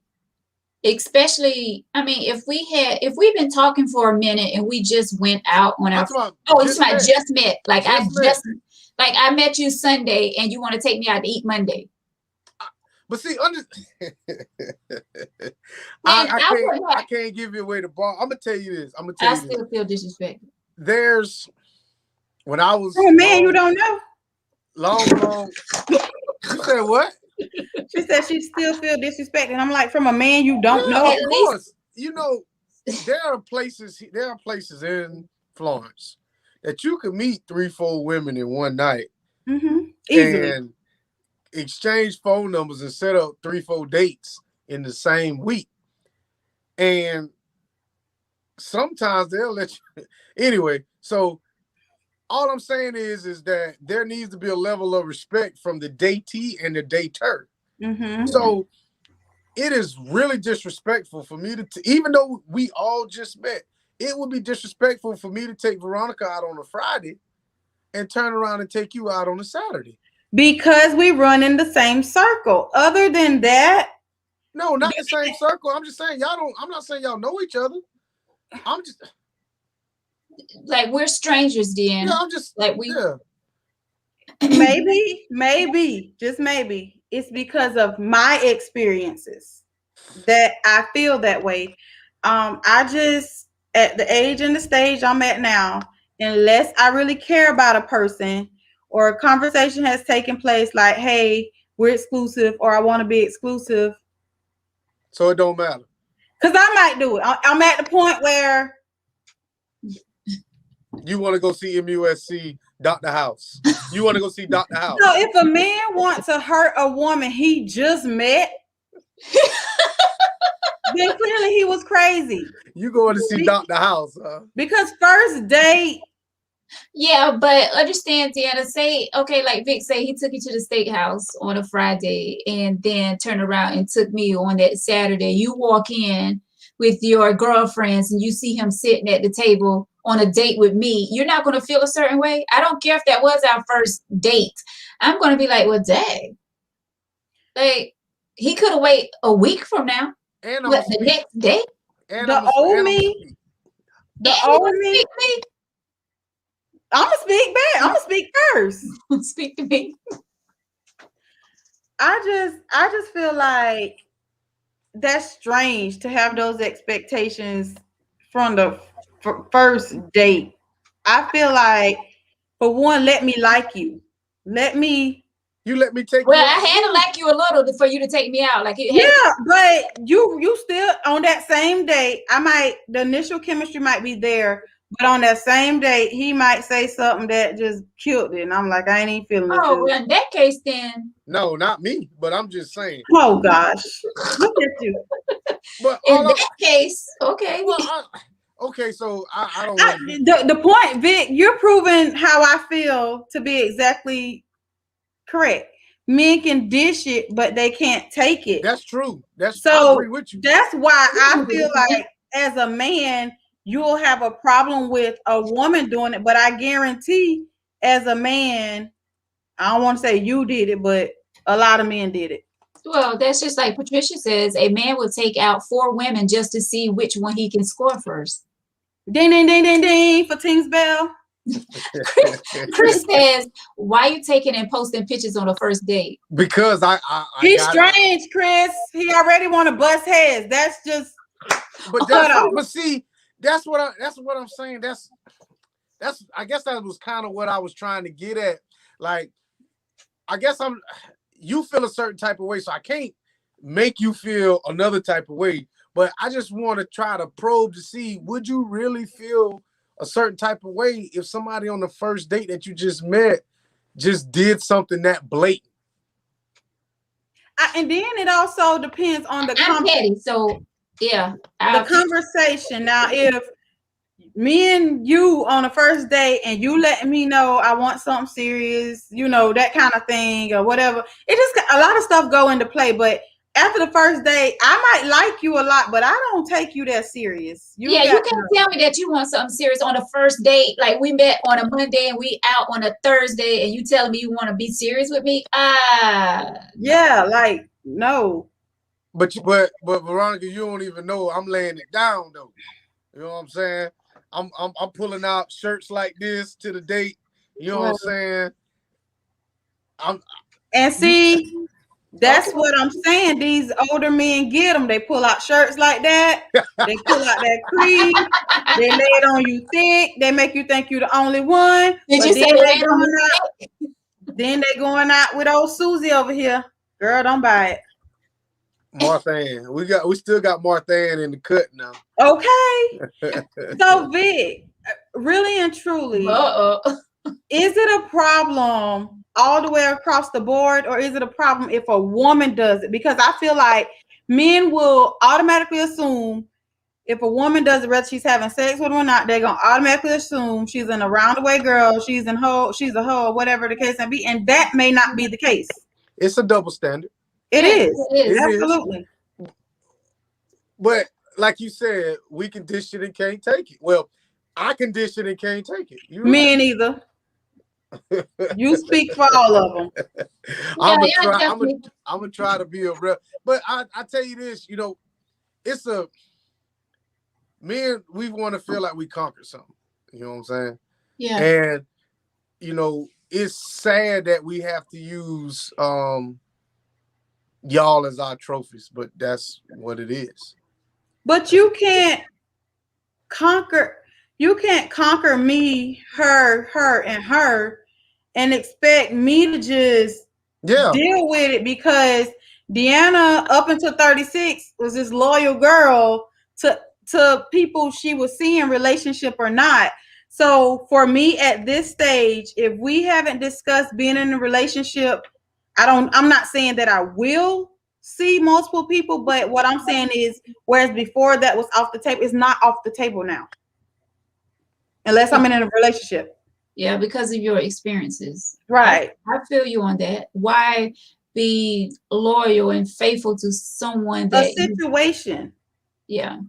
Especially, I mean, if we've been talking for a minute and we just went out on our just met. Like I met you Sunday and you want to take me out to eat Monday. But see, I can't give you away the ball. I'm gonna tell you this. I still feel disrespected. When I was you don't know. Long. You said what? She said she still feel disrespected. I'm like, from a man you don't know. Of course. You know, there are places in Florence that you could meet 3-4 women in one night Easily. and exchange phone numbers and set up 3-4 dates in the same week. And sometimes they'll let you anyway. So all I'm saying is that there needs to be a level of respect from the datee and the dater. So it is really disrespectful for me to, even though we all just met, it would be disrespectful for me to take Veronica out on a Friday and turn around and take you out on a Saturday. Because we run in the same circle. Other than that. No, not the same circle. I'm just saying I'm not saying y'all know each other. I'm just like we're strangers, then. Yeah, I'm just like we. Yeah. Maybe, just maybe, it's because of my experiences that I feel that way. I just, at the age and the stage I'm at now, unless I really care about a person or a conversation has taken place like, hey, we're exclusive or I want to be exclusive. So it don't matter. Because I might do it. I'm at the point where you want to go see MUSC Dr. House. You want to go see Dr. House. So if a man wants to hurt a woman he just met, then clearly he was crazy. You going to see Dr. House, huh? Because first date. Yeah, but understand, Deanna, say, okay, like Vic say, he took you to the steakhouse on a Friday and then turned around and took me on that Saturday. You walk in with your girlfriends and you see him sitting at the table on a date with me, you're not going to feel a certain way. I don't care if that was our first date. I'm going to be like, well, dang. Like, he could have waited a week from now. And what, the next day? The old me. I'm going to speak back. I'm going to speak first. Speak to me. I just feel like that's strange to have those expectations from the first date. I feel like, for one, let me like you. Let me take. Well, I had to like you a little for you to take me out. Like but you still on that same date. The initial chemistry might be there, but on that same date, he might say something that just killed it, and I'm like, I ain't even feeling it. Oh, well, in that case, then no, not me. But I'm just saying. Oh gosh, look at you. But in that case, okay. Well, okay, so I don't. The point, Vic, you're proving how I feel to be exactly correct. Men can dish it, but they can't take it. That's true. I agree with you. That's why I feel like, as a man, you'll have a problem with a woman doing it. But I guarantee, as a man, I don't want to say you did it, but a lot of men did it. Well, that's just like Patricia says, a man will take out 4 women just to see which one he can score first. Ding, ding, ding, ding, ding for Teams Bell. Chris says, why you taking and posting pictures on a first date? Because he's strange, Chris. He already want to bust heads. That's just. But see, that's what I'm saying. That's I guess that was kind of what I was trying to get at. Like, I guess you feel a certain type of way, so I can't make you feel another type of way. But I just want to try to probe to see, would you really feel a certain type of way if somebody on the first date that you just met just did something that blatant? And then it also depends on the petty, so yeah, the conversation. Now, if me and you on the first date and you letting me know I want something serious, that kind of thing or whatever, it just a lot of stuff go into play. But after the first date, I might like you a lot, but I don't take you that serious. You can't tell me that you want something serious on the first date. Like, we met on a Monday and we out on a Thursday, and you telling me you want to be serious with me? Yeah, like, no. But Veronica, you don't even know I'm laying it down though. You know what I'm saying? I'm pulling out shirts like this to the date. You know what I'm saying? And see. That's what I'm saying. These older men get them. They pull out shirts like that. They pull out that cream. They lay it on you thick. They make you think you're the only one. Then they going out with old Susie over here. Girl, don't buy it. Martha, we still got Martha in the cut now. Okay. So Vic, really and truly, Uh-oh. is it a problem all the way across the board, or is it a problem if a woman does it? Because I feel like men will automatically assume if a woman does it, whether she's having sex with him or not, they're gonna automatically assume she's an around the way girl, she's a hoe, whatever the case may be, and that may not be the case. It's a double standard. It is. It is. Absolutely. But like you said, we can dish it and can't take it. Well, I can dish it and can't take it. You're Me right. neither. You speak for all of them. I'm Yeah, gonna try to be a real. But I tell you this, it's a men. We want to feel like we conquered something. You know what I'm saying? Yeah. And it's sad that we have to use y'all as our trophies, but that's what it is. But you can't conquer me, her, and her and expect me to just deal with it, because Deanna up until 36 was this loyal girl to people she was seeing, relationship or not. So for me at this stage, if we haven't discussed being in a relationship, I'm not saying that I will see multiple people, but what I'm saying is, whereas before that was off the table, it's not off the table now. Unless I'm in a relationship. Yeah, because of your experiences. Right. I feel you on that. Why be loyal and faithful to someone that a situation? Yeah.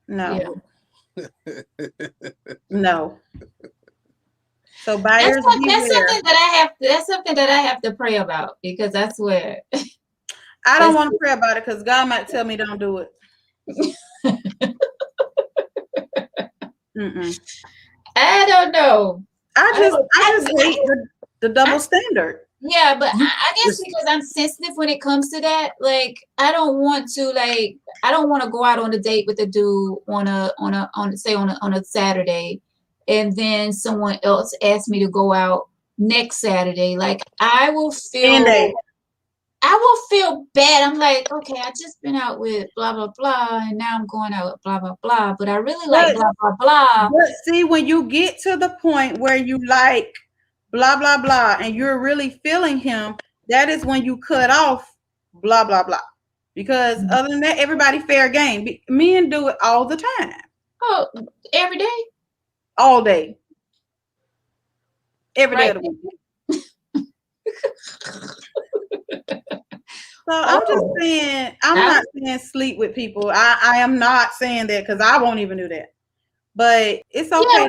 No. Yeah. No. So buyers, that's something that I have to pray about, because that's where I don't want to pray about it, because God might tell me don't do it. I don't know. I just hate the double standard. Yeah, but I guess because I'm sensitive when it comes to that. Like, I don't want to go out on a date with a dude on a Saturday, and then someone else asks me to go out next Saturday. Like, I will feel bad. I'm like, okay, I just been out with blah blah blah, and now I'm going out with blah blah blah. But I really like blah blah blah. But see, when you get to the point where you like blah blah blah, and you're really feeling him, that is when you cut off blah blah blah. Because other than that, everybody fair game. Men do it all the time. Oh, every day, all day, every day of the week. So I'm just saying, I'm not saying sleep with people. I am not saying that, because I won't even do that. But it's okay. Yeah,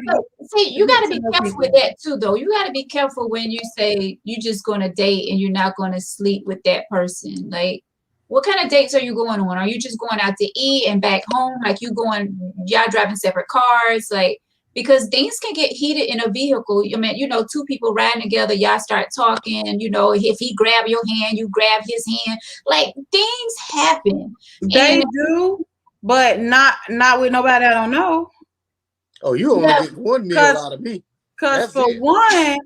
see, you got to be careful with that too, though. You got to be careful when you say you're just going to date and you're not going to sleep with that person. Like, what kind of dates are you going on? Are you just going out to eat and back home? Like, y'all driving separate cars? Like, because things can get heated in a vehicle. I mean, two people riding together, y'all start talking, if he grab your hand, you grab his hand. Like, things happen. They do, but not with nobody I don't know. Oh, you only get one meal out of me. Because one,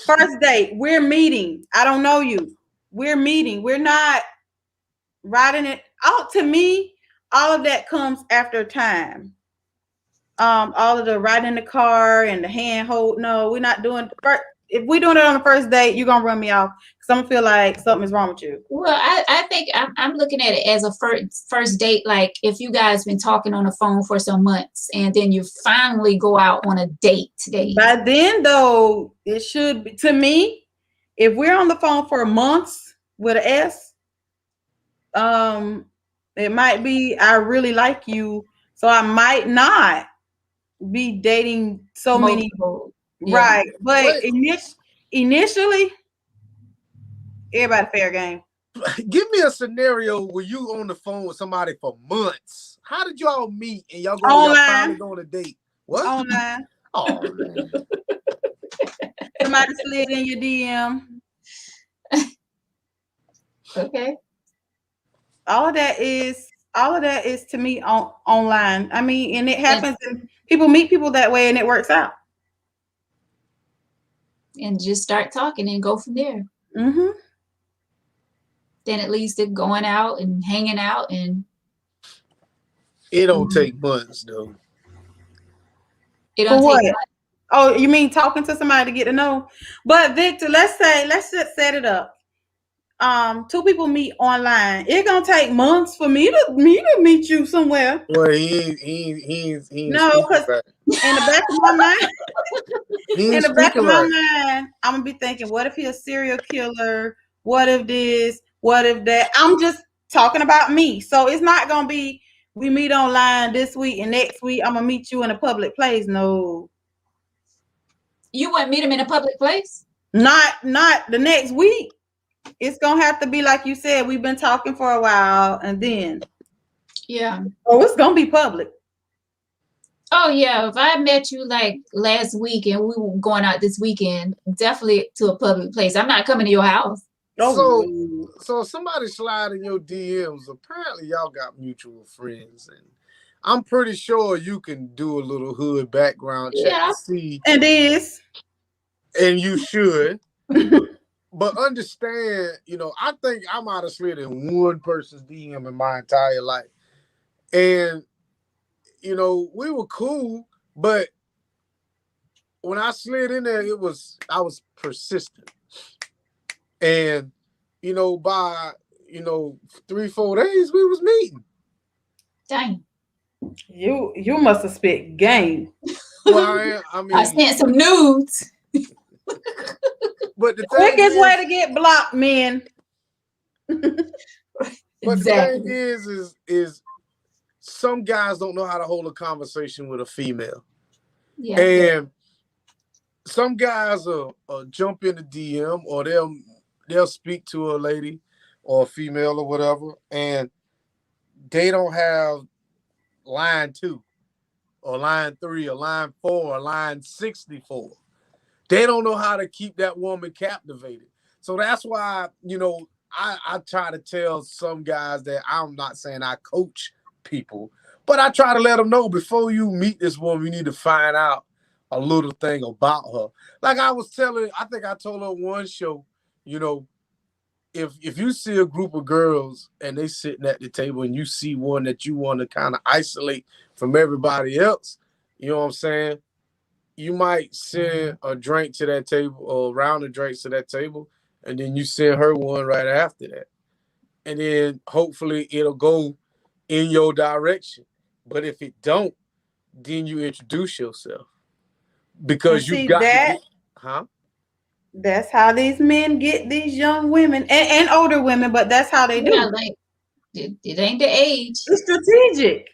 first date, we're meeting. I don't know you. We're meeting. We're not riding it out. To me, all of that comes after time. All of the riding in the car and the hand hold. No, we're not doing. If we're doing it on the first date, you're gonna run me off, because I'm gonna feel like something is wrong with you. Well, I think I'm looking at it as a first date. Like, if you guys been talking on the phone for some months, and then you finally go out on a date today. By then, though, it should be, to me, if we're on the phone for months with an S, it might be I really like you, so I might not be dating so many. Yeah. Right, but initially, everybody fair game. Give me a scenario where you on the phone with somebody for months. How did y'all meet and y'all finally go on a date? What? Online. Oh, man. Somebody slid in your DM. Okay. All of that is to me online. I mean, and it happens, and people meet people that way, and it works out. And just start talking and go from there. Mm-hmm. than at least it going out and hanging out. And It don't take months though. it For don't what? take Oh, you mean talking to somebody to get to know? But Victor, let's just set it up. Two people meet online. It gonna take months for me to meet you somewhere. Well, he ain't No, speaking because right. in the back of my mind, He in ain't the back speaking of my right. mind, I'm gonna be thinking, what if he a serial killer? What if this? What if that? I'm just talking about me. So it's not gonna be we meet online this week and next week I'm gonna meet you in a public place. No. You wouldn't meet him in a public place? Not the next week. It's gonna have to be like you said, we've been talking for a while and then Yeah. it's gonna be public. Oh yeah. If I met you like last week and we were going out this weekend, definitely to a public place. I'm not coming to your house. So somebody slide in your DMs. Apparently, y'all got mutual friends, and I'm pretty sure you can do a little hood background check Yeah. to see, And this. and you should. But understand, I think I might have slid in one person's DM in my entire life, and we were cool, but when I slid in there, I was persistent. And, by, 3-4 days, we was meeting. Dang. You must have spit game. Well, I mean, I sent some nudes. But the Quickest way to get blocked, men. But Exactly. the thing is some guys don't know how to hold a conversation with a female. Yeah. And some guys will jump in the DM, or they'll speak to a lady or a female or whatever, and they don't have line 2 or line 3 or line 4 or line 64. They don't know how to keep that woman captivated. So that's why, I try to tell some guys that I'm not saying I coach people, but I try to let them know before you meet this woman, you need to find out a little thing about her. Like I think I told her one show, if you see a group of girls and they sitting at the table and you see one that you want to kind of isolate from everybody else, you know what I'm saying? You might send a drink to that table or a round of drinks to that table, and then you send her one right after that. And then hopefully it'll go in your direction. But if it don't, then you introduce yourself. Because you got that. That's how these men get these young women and older women, but that's how they do. Like it ain't the age. It's strategic.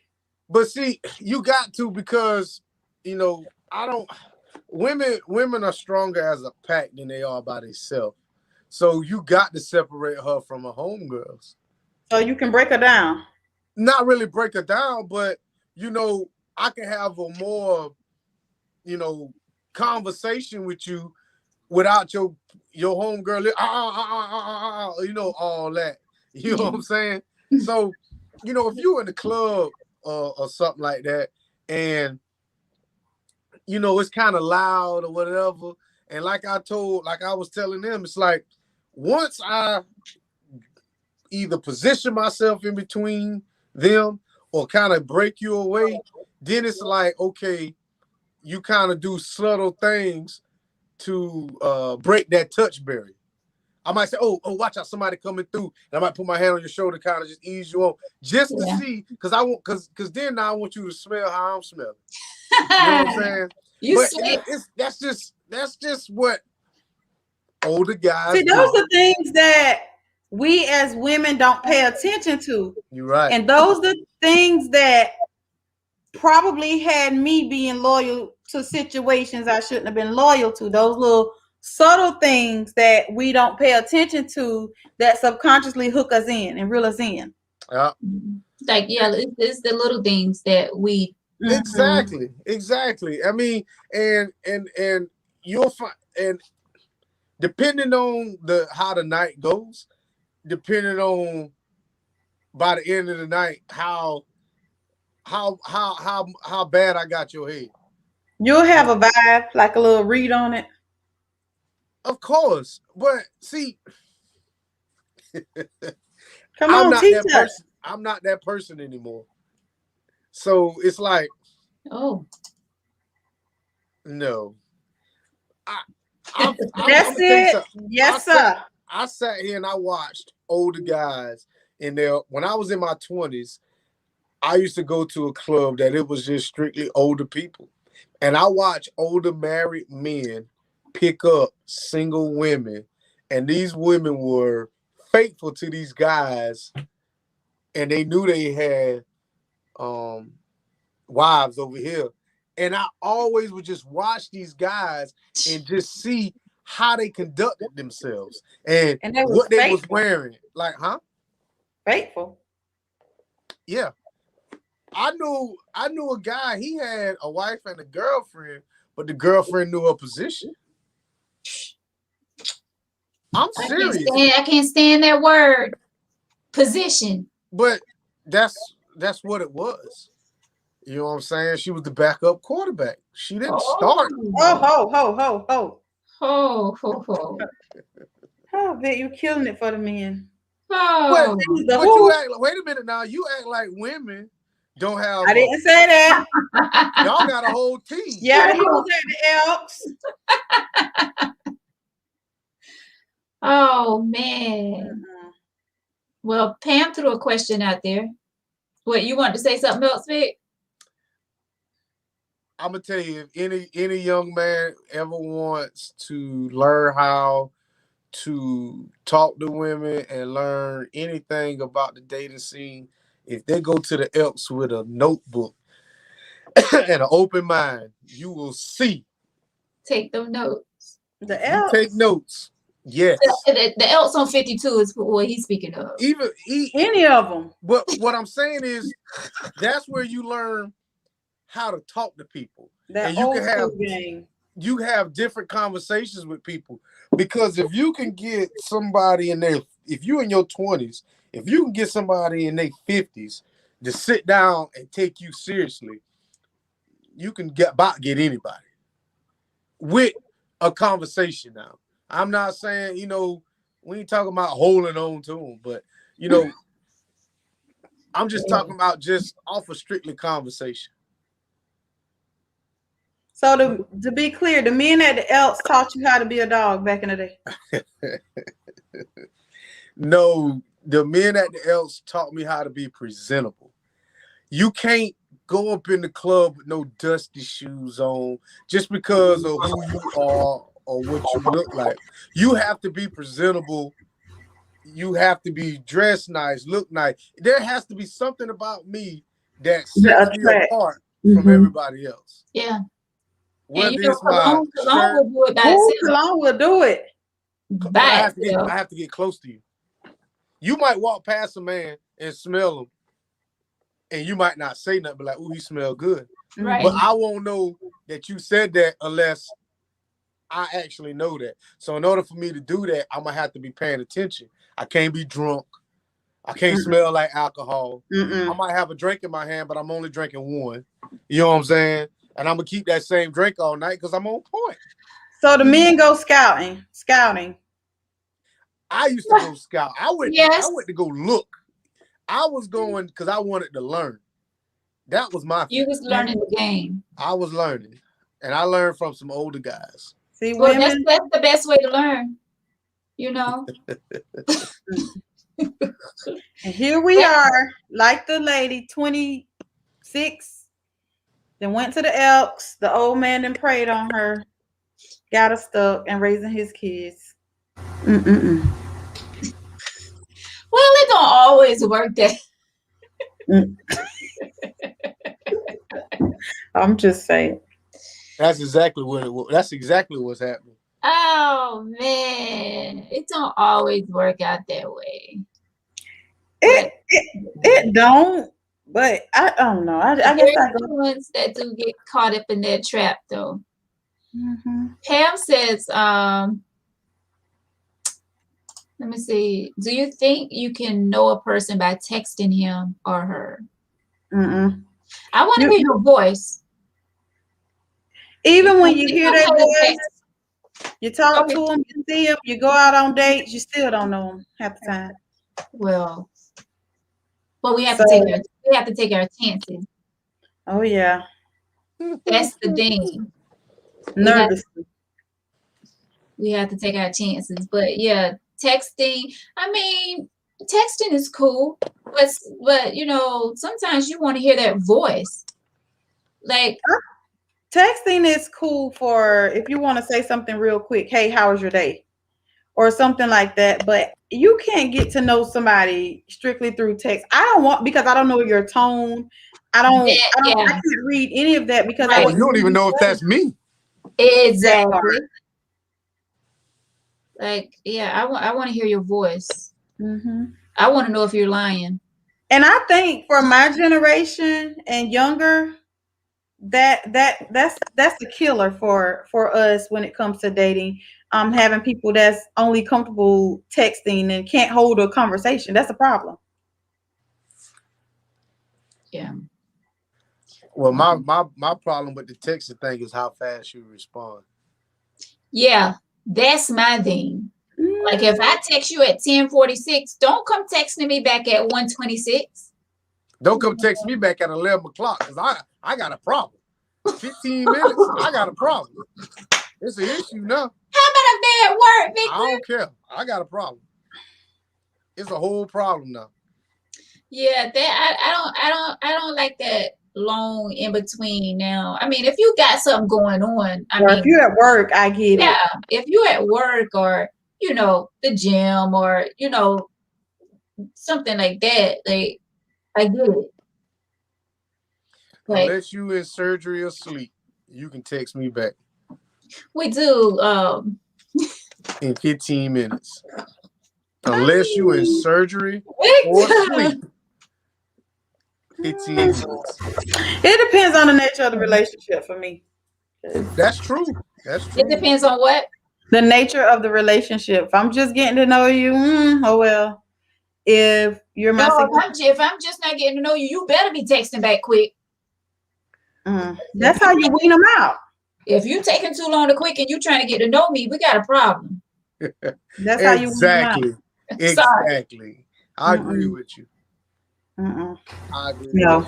But see, you got to, because women are stronger as a pack than they are by themselves. So you got to separate her from her homegirls. So you can break her down. Not really break her down, but I can have a more, conversation with you without your homegirl, all that. You know what I'm saying? So, if you in the club or something like that, and it's kind of loud or whatever, and like I was telling them, it's like once I either position myself in between them or kind of break you away, then it's like, okay, you kind of do subtle things to break that touch barrier. I might say, oh, watch out, somebody coming through, and I might put my hand on your shoulder, kind of just ease you on, just to see, because then I want you to smell how I'm smelling. You know what I'm saying? That's just what older guys see. Those are things that we as women don't pay attention to. You're right. And those are things that probably had me being loyal to situations I shouldn't have been loyal to. Those little subtle things that we don't pay attention to that subconsciously hook us in and reel us in. Yeah. Like, it's the little things that we Exactly. I mean, and you'll find, and depending on how the night goes, depending on by the end of the night how bad I got your head. You'll have a vibe, like a little read on it. Of course, but see, Come I'm on, not teach that us. person. I'm not that person anymore. So it's like, Oh, no. I'm That's gonna tell you it. something. Yes, sir. I sat here and I watched older guys in there. When I was in my 20s, I used to go to a club that it was just strictly older people. And I watched older married men pick up single women. And these women were faithful to these guys. And they knew they had wives over here. And I always would just watch these guys and just see how they conducted themselves and And they was what they was faithful. wearing. Like, huh? Faithful. Yeah. I knew a guy, he had a wife and a girlfriend, but the girlfriend knew her position. I'm serious. I can't stand that word. Position. But that's what it was. You know what I'm saying? She was the backup quarterback. She didn't start. Oh, ho, ho, ho, ho. Ho, ho, ho. Oh, man, you're killing it for the men. Oh. But you act, wait a minute now. You act like women don't have. I didn't say that. Y'all got a whole team. Yeah, he was at the Elks. Oh man. Well, Pam threw a question out there. What, you want to say something else, Vic? I'm gonna tell you, if any young man ever wants to learn how to talk to women and learn anything about the dating scene, if they go to the Elks with a notebook and an open mind, you will see. Take them notes. The Elks. Take notes. Yes. The Elks on 52 is what he's speaking of. Any of them. But what I'm saying is, that's where you learn how to talk to people. That and you old can have school game. You have different conversations with people, because if you can get somebody if you're in your 20s, if you can get somebody in their 50s to sit down and take you seriously, you can get anybody with a conversation. Now, I'm not saying, we ain't talking about holding on to them, but I'm just talking about just off of strictly conversation. So to be clear, the men at the Elks taught you how to be a dog back in the day. No, the men at the Elks taught me how to be presentable. You can't go up in the club with no dusty shoes on just because of who you are or what you look like. You have to be presentable. You have to be dressed nice, look nice. There has to be something about me that sets me apart from everybody else. Yeah. Whether it's my shirt, Cologne will do it. But I have to get close to you. You might walk past a man and smell him, and you might not say nothing, but like, "Ooh, he smell good." Right. But I won't know that you said that unless I actually know that. So in order for me to do that, I'm gonna have to be paying attention. I can't be drunk. I can't smell like alcohol. I might have a drink in my hand, but I'm only drinking one. You know what I'm saying? And I'm gonna keep that same drink all night because I'm on point. So the men go scouting. I used to go scout. I went to go look. I was going because I wanted to learn. That was my. You was learning the game. I was learning, and I learned from some older guys. See, well, that's the best way to learn. And here we are, like the lady, 26. Then went to the Elks. The old man then prayed on her, got her stuck, and raising his kids. Well, it don't always work that. I'm just saying. That's exactly That's exactly what's happening. Oh man, it don't always work out that way. It don't. But I don't know. I guess the ones that do get caught up in that trap, though. Pam says, let me see. Do you think you can know a person by texting him or her? I want to hear your voice. Even when you hear that voice, You talk Okay. to them, you see them, you go out on dates, you still don't know them half the time. Well, but we have So, to take our chances. oh yeah, That's the thing. nervous. We have to take our chances. But yeah, texting. I mean, texting is cool, but you know, sometimes you want to hear that voice. Like, Texting is cool for if you want to say something real quick. Hey, how was your day? Or something like that. But you can't get to know somebody strictly through text. I don't want because I don't know your tone. that, I yeah, can't read any of that because I right. Oh, you wouldn't don't even know if that's me. that part. Exactly. Like, yeah, I want to hear your voice. Mm-hmm. I want to know if you're lying. And I think for my generation and younger, that's the killer for us when it comes to dating. Having people that's only comfortable texting and can't hold a conversation. That's a problem. Yeah. Well, my problem with the texting thing is how fast you respond. Yeah, that's my thing. Like if I text you at 10:46, don't come texting me back at 1:26. Don't come text me back at 11 o'clock because I got a problem. 15 minutes, I got a problem. It's an issue now. How about I'm there at work, Victor? I don't care. I got a problem. It's a whole problem now. Yeah, that I don't like that long in between now. I mean, if you got something going on, I Or if mean, you're at work, I get yeah, it. if you're at work or you know the gym or you know something like that, like I get it. Like Unless you in surgery or sleep, you can text me back we do. in 15 minutes. Unless you in surgery or Victor. sleep, 15 minutes. It depends on the nature of the relationship for me. That's true. That's It true. depends on what. The nature of the relationship. If I'm just getting to know you, oh well. If you're my No, if I'm just not getting to know you, you better be texting back quick. that's how you wean them out. If you taking too long to quick and you trying to get to know me, we got a problem. That's how you wean them out. Exactly. I agree with you. I agree. No.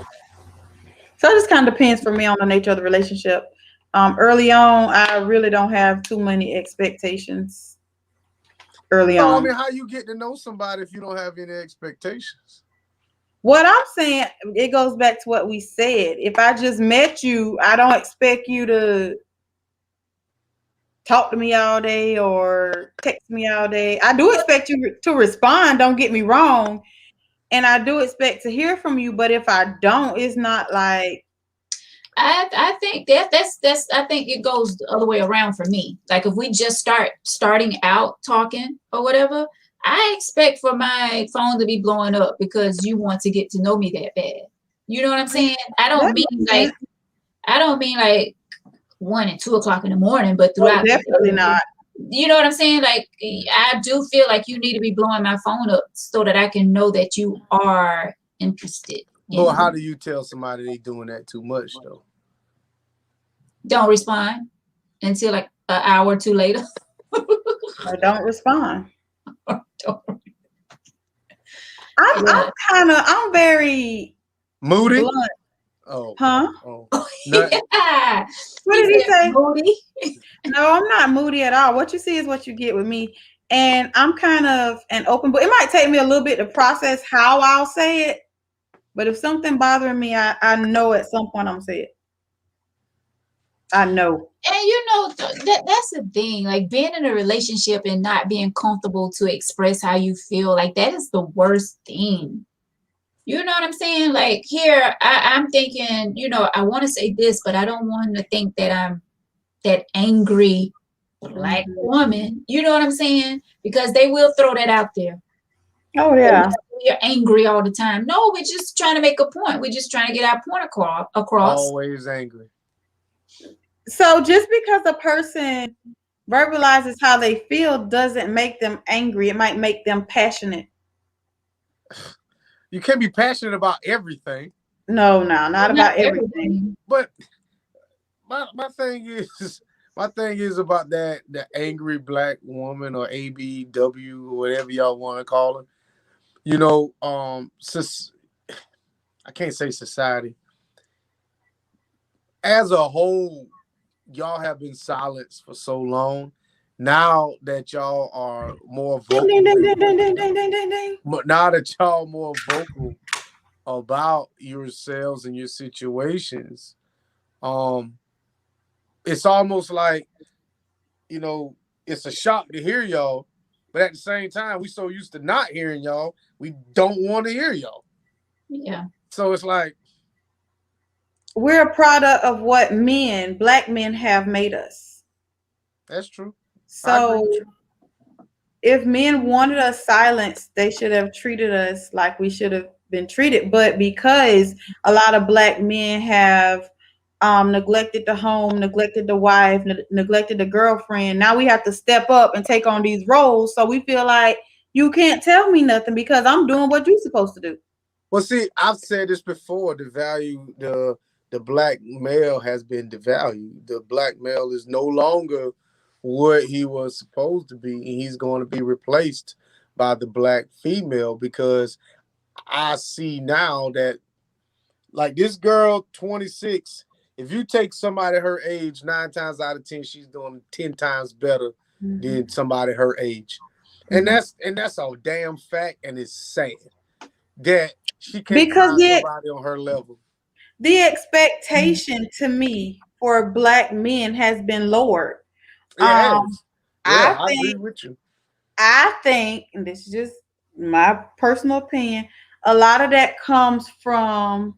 So it just kind of depends for me on the nature of the relationship. Early on, I really don't have too many expectations. Early So, I on. mean, how you get to know somebody if you don't have any expectations? What I'm saying, it goes back to what we said. If I just met you, I don't expect you to talk to me all day or text me all day. I do expect you to respond, don't get me wrong. And I do expect to hear from you, but if I don't, it's not like I think that's I think it goes the other way around for me. Like if we just starting out talking or whatever, I expect for my phone to be blowing up because you want to get to know me that bad. You know what I'm saying? I don't mean like 1 and 2 o'clock in the morning, but throughout definitely not. You know what I'm saying? Like I do feel like you need to be blowing my phone up so that I can know that you are interested. Well, how do you tell somebody they doing that too much though? Don't respond until like an hour or two later. Or don't respond. Yeah. I'm very Moody. blunt. Oh, Huh? oh. Yeah. What did he say? Moody. No, I'm not moody at all. What you see is what you get with me. And I'm kind of an open book. It might take me a little bit to process how I'll say it. But if something bothering me, I know at some point I'm gonna say it. I know. And you know that's the thing. Like being in a relationship and not being comfortable to express how you feel, like that is the worst thing. You know what I'm saying? Like here, I'm thinking, you know, I want to say this, but I don't want to think that I'm that angry black woman. You know what I'm saying? Because they will throw that out there. Oh yeah. You're angry all the time. No, we're just trying to make a point. We're just trying to get our point across. Always angry. So just because a person verbalizes how they feel doesn't make them angry. It might make them passionate. You can't be passionate about everything. No, not about everything. But my thing is, My thing is about that the angry black woman or ABW or whatever y'all want to call her. You know, I can't say society as a whole. Y'all have been silenced for so long. Now that y'all are more Ding, vocal, ding, ding, ding, ding, ding, ding, ding, ding, ding. now that y'all more vocal about yourselves and your situations, um, it's almost like, you know, it's a shock to hear y'all, but at the same time, we so used to not hearing y'all, we don't want to hear y'all. Yeah. So it's like, We're a product of what black men have made us. that's true. I agree So with you. if men wanted us silenced, they should have treated us like we should have been treated. But because a lot of black men have neglected the home, neglected the wife, neglected the girlfriend, now we have to step up and take on these roles. So we feel like you can't tell me nothing because I'm doing what you're supposed to do. Well, see, I've said this before. The black male has been devalued. The black male is no longer what he was supposed to be, and he's going to be replaced by the black female because I see now that, like, this girl, 26, if you take somebody her age, 9 times out of 10, she's doing 10 times better than somebody her age. And that's a damn fact, and it's sad that she can't Because find somebody on her level. the expectation to me for black men has been lowered. Yeah, I I agree think with you. and this is just my personal opinion, a lot of that comes from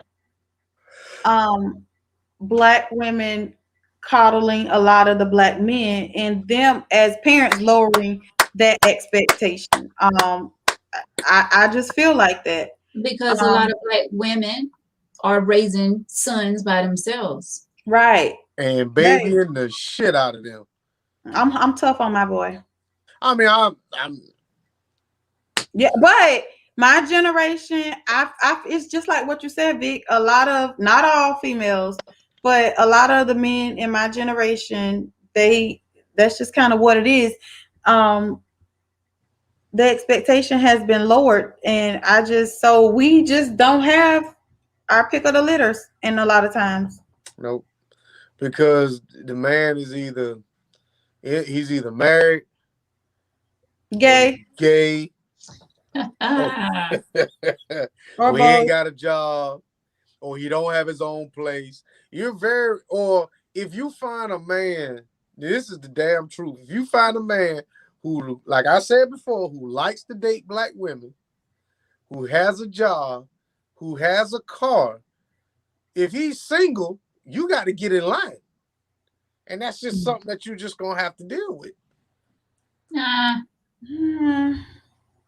black women coddling a lot of the black men and them as parents lowering that expectation. I just feel like that. Because a lot of black women are raising sons by themselves. Right. And babying the shit out of them. I'm tough on my boy. I mean, I'm Yeah, but my generation, it's just like what you said, Vic. A lot of, not all females, but a lot of the men in my generation, that's just kind of what it is. The expectation has been lowered, and so we just don't have our pick of the litters, and a lot of times. nope. Because the man is he's either married, Gay, gay, Ah, or or he ain't both. got a job, or he don't have his own place. Or if you find a man, this is the damn truth. If you find a man who, like I said before, who likes to date black women, who has a job, who has a car, if he's single, you got to get in line. And that's just something that you're just going to have to deal with. nah.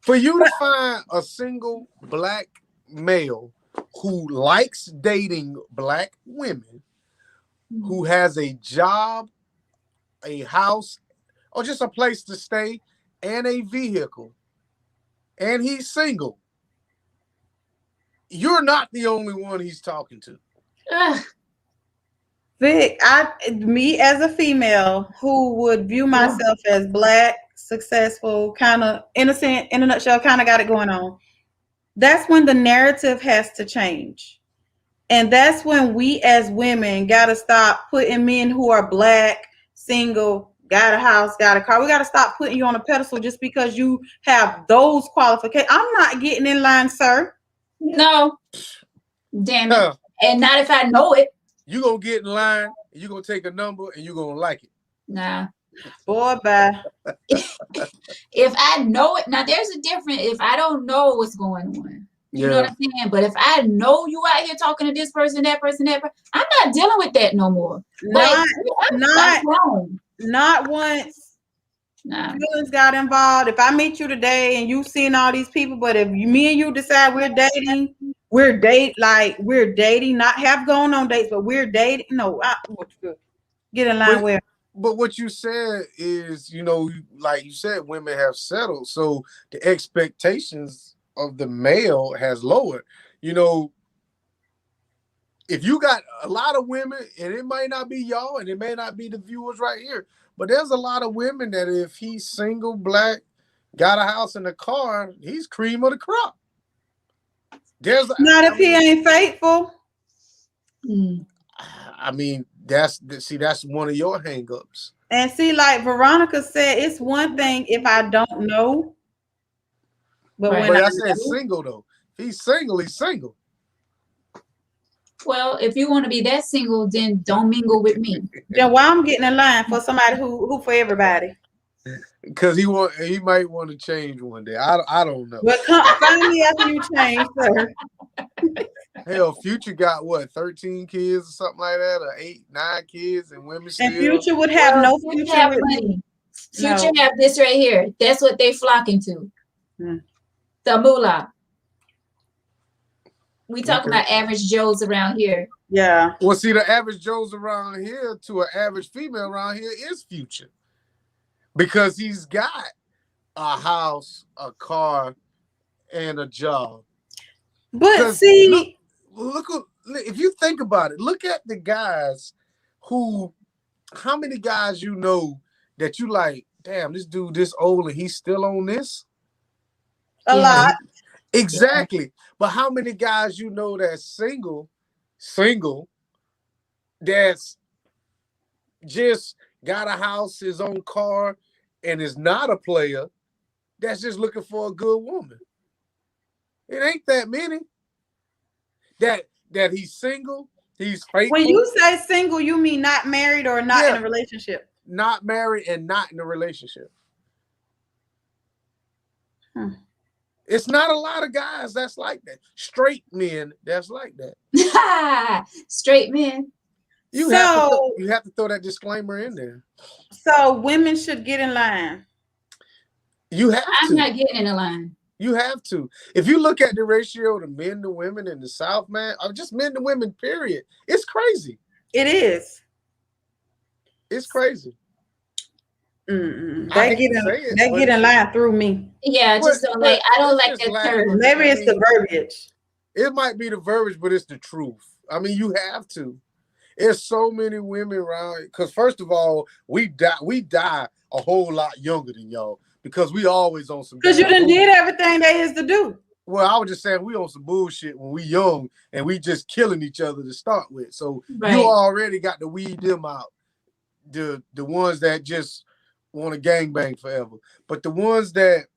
For you to find a single black male who likes dating black women, who has a job, a house, or just a place to stay, and a vehicle, and he's single, you're not the only one he's talking to. Vic, me as a female who would view myself as black, successful, kind of innocent, in a nutshell, kind of got it going on. That's when the narrative has to change. And that's when we as women got to stop putting men who are black, single, got a house, got a car. We got to stop putting you on a pedestal just because you have those qualifications. I'm not getting in line, sir. No. Damn it. And not if I know it. You gonna get in line, and you gonna take a number, and you gonna like it. Nah. Boy, bye. If I know it, now there's a difference if I don't know what's going on. You know what I'm saying? But if I know you out here talking to this person, that person, I'm not dealing with that no more. Not once feelings got involved. If I meet you today and you seeing all these people, but if me and you decide we're dating, we're dating, not have going on dates, but we're dating. No, get in line with. But what you said is, like you said, women have settled, so the expectations of the male has lowered. if you got a lot of women, and it may not be y'all, and it may not be the viewers right here, but there's a lot of women that if he's single, black, got a house and a car, he's cream of the crop. There's Not if he ain't faithful. I mean, that's one of your hangups. And see, like Veronica said, it's one thing if I don't know, but Right. when But I I said know, single though. If he's single, he's single. Well, if you want to be that single, then don't mingle with me. then why I'm getting in line for somebody who for everybody? Because he might want to change one day. I don't know. But find me after you change, sir. Hell, Future got what, 13 kids or something like that, or 8, 9 kids, and women still. And Future would have no future have with money. me. Future No. have this right here. That's what they flocking to. The moolah. We talking about average Joes around here. Yeah. Well, see, the average Joes around here to an average female around here is Future. Because he's got a house, a car, and a job. But see, look, if you think about it, look at the guys how many guys you know that you like, damn, this dude this old and he's still on this? a lot. Exactly. But how many guys you know that's single, that's just got a house, his own car, and is not a player, that's just looking for a good woman? It ain't that many. That he's single, he's faithful. When you say single, you mean not married or not in a relationship? Not married and not in a relationship. It's not a lot of guys that's like that. Straight men that's like that. Straight men. You have to throw that disclaimer in there. So women should get in line. You have to. I'm not getting in a line. You have to. If you look at the ratio of men to women in the South, man, or just men to women, period, it's crazy. It is. It's crazy. They get in line through me. Yeah, I just don't like. I don't like that term. Maybe it's the verbiage. It might be the verbiage, but it's the truth. I mean, you have to. There's so many women around. Because first of all, we die a whole lot younger than y'all because we always on some. Because you done did everything there is to do. Well, I was just saying we on some bullshit when we young and we just killing each other to start with. So you already got to weed them out. The ones that just want to gangbang forever. But the ones that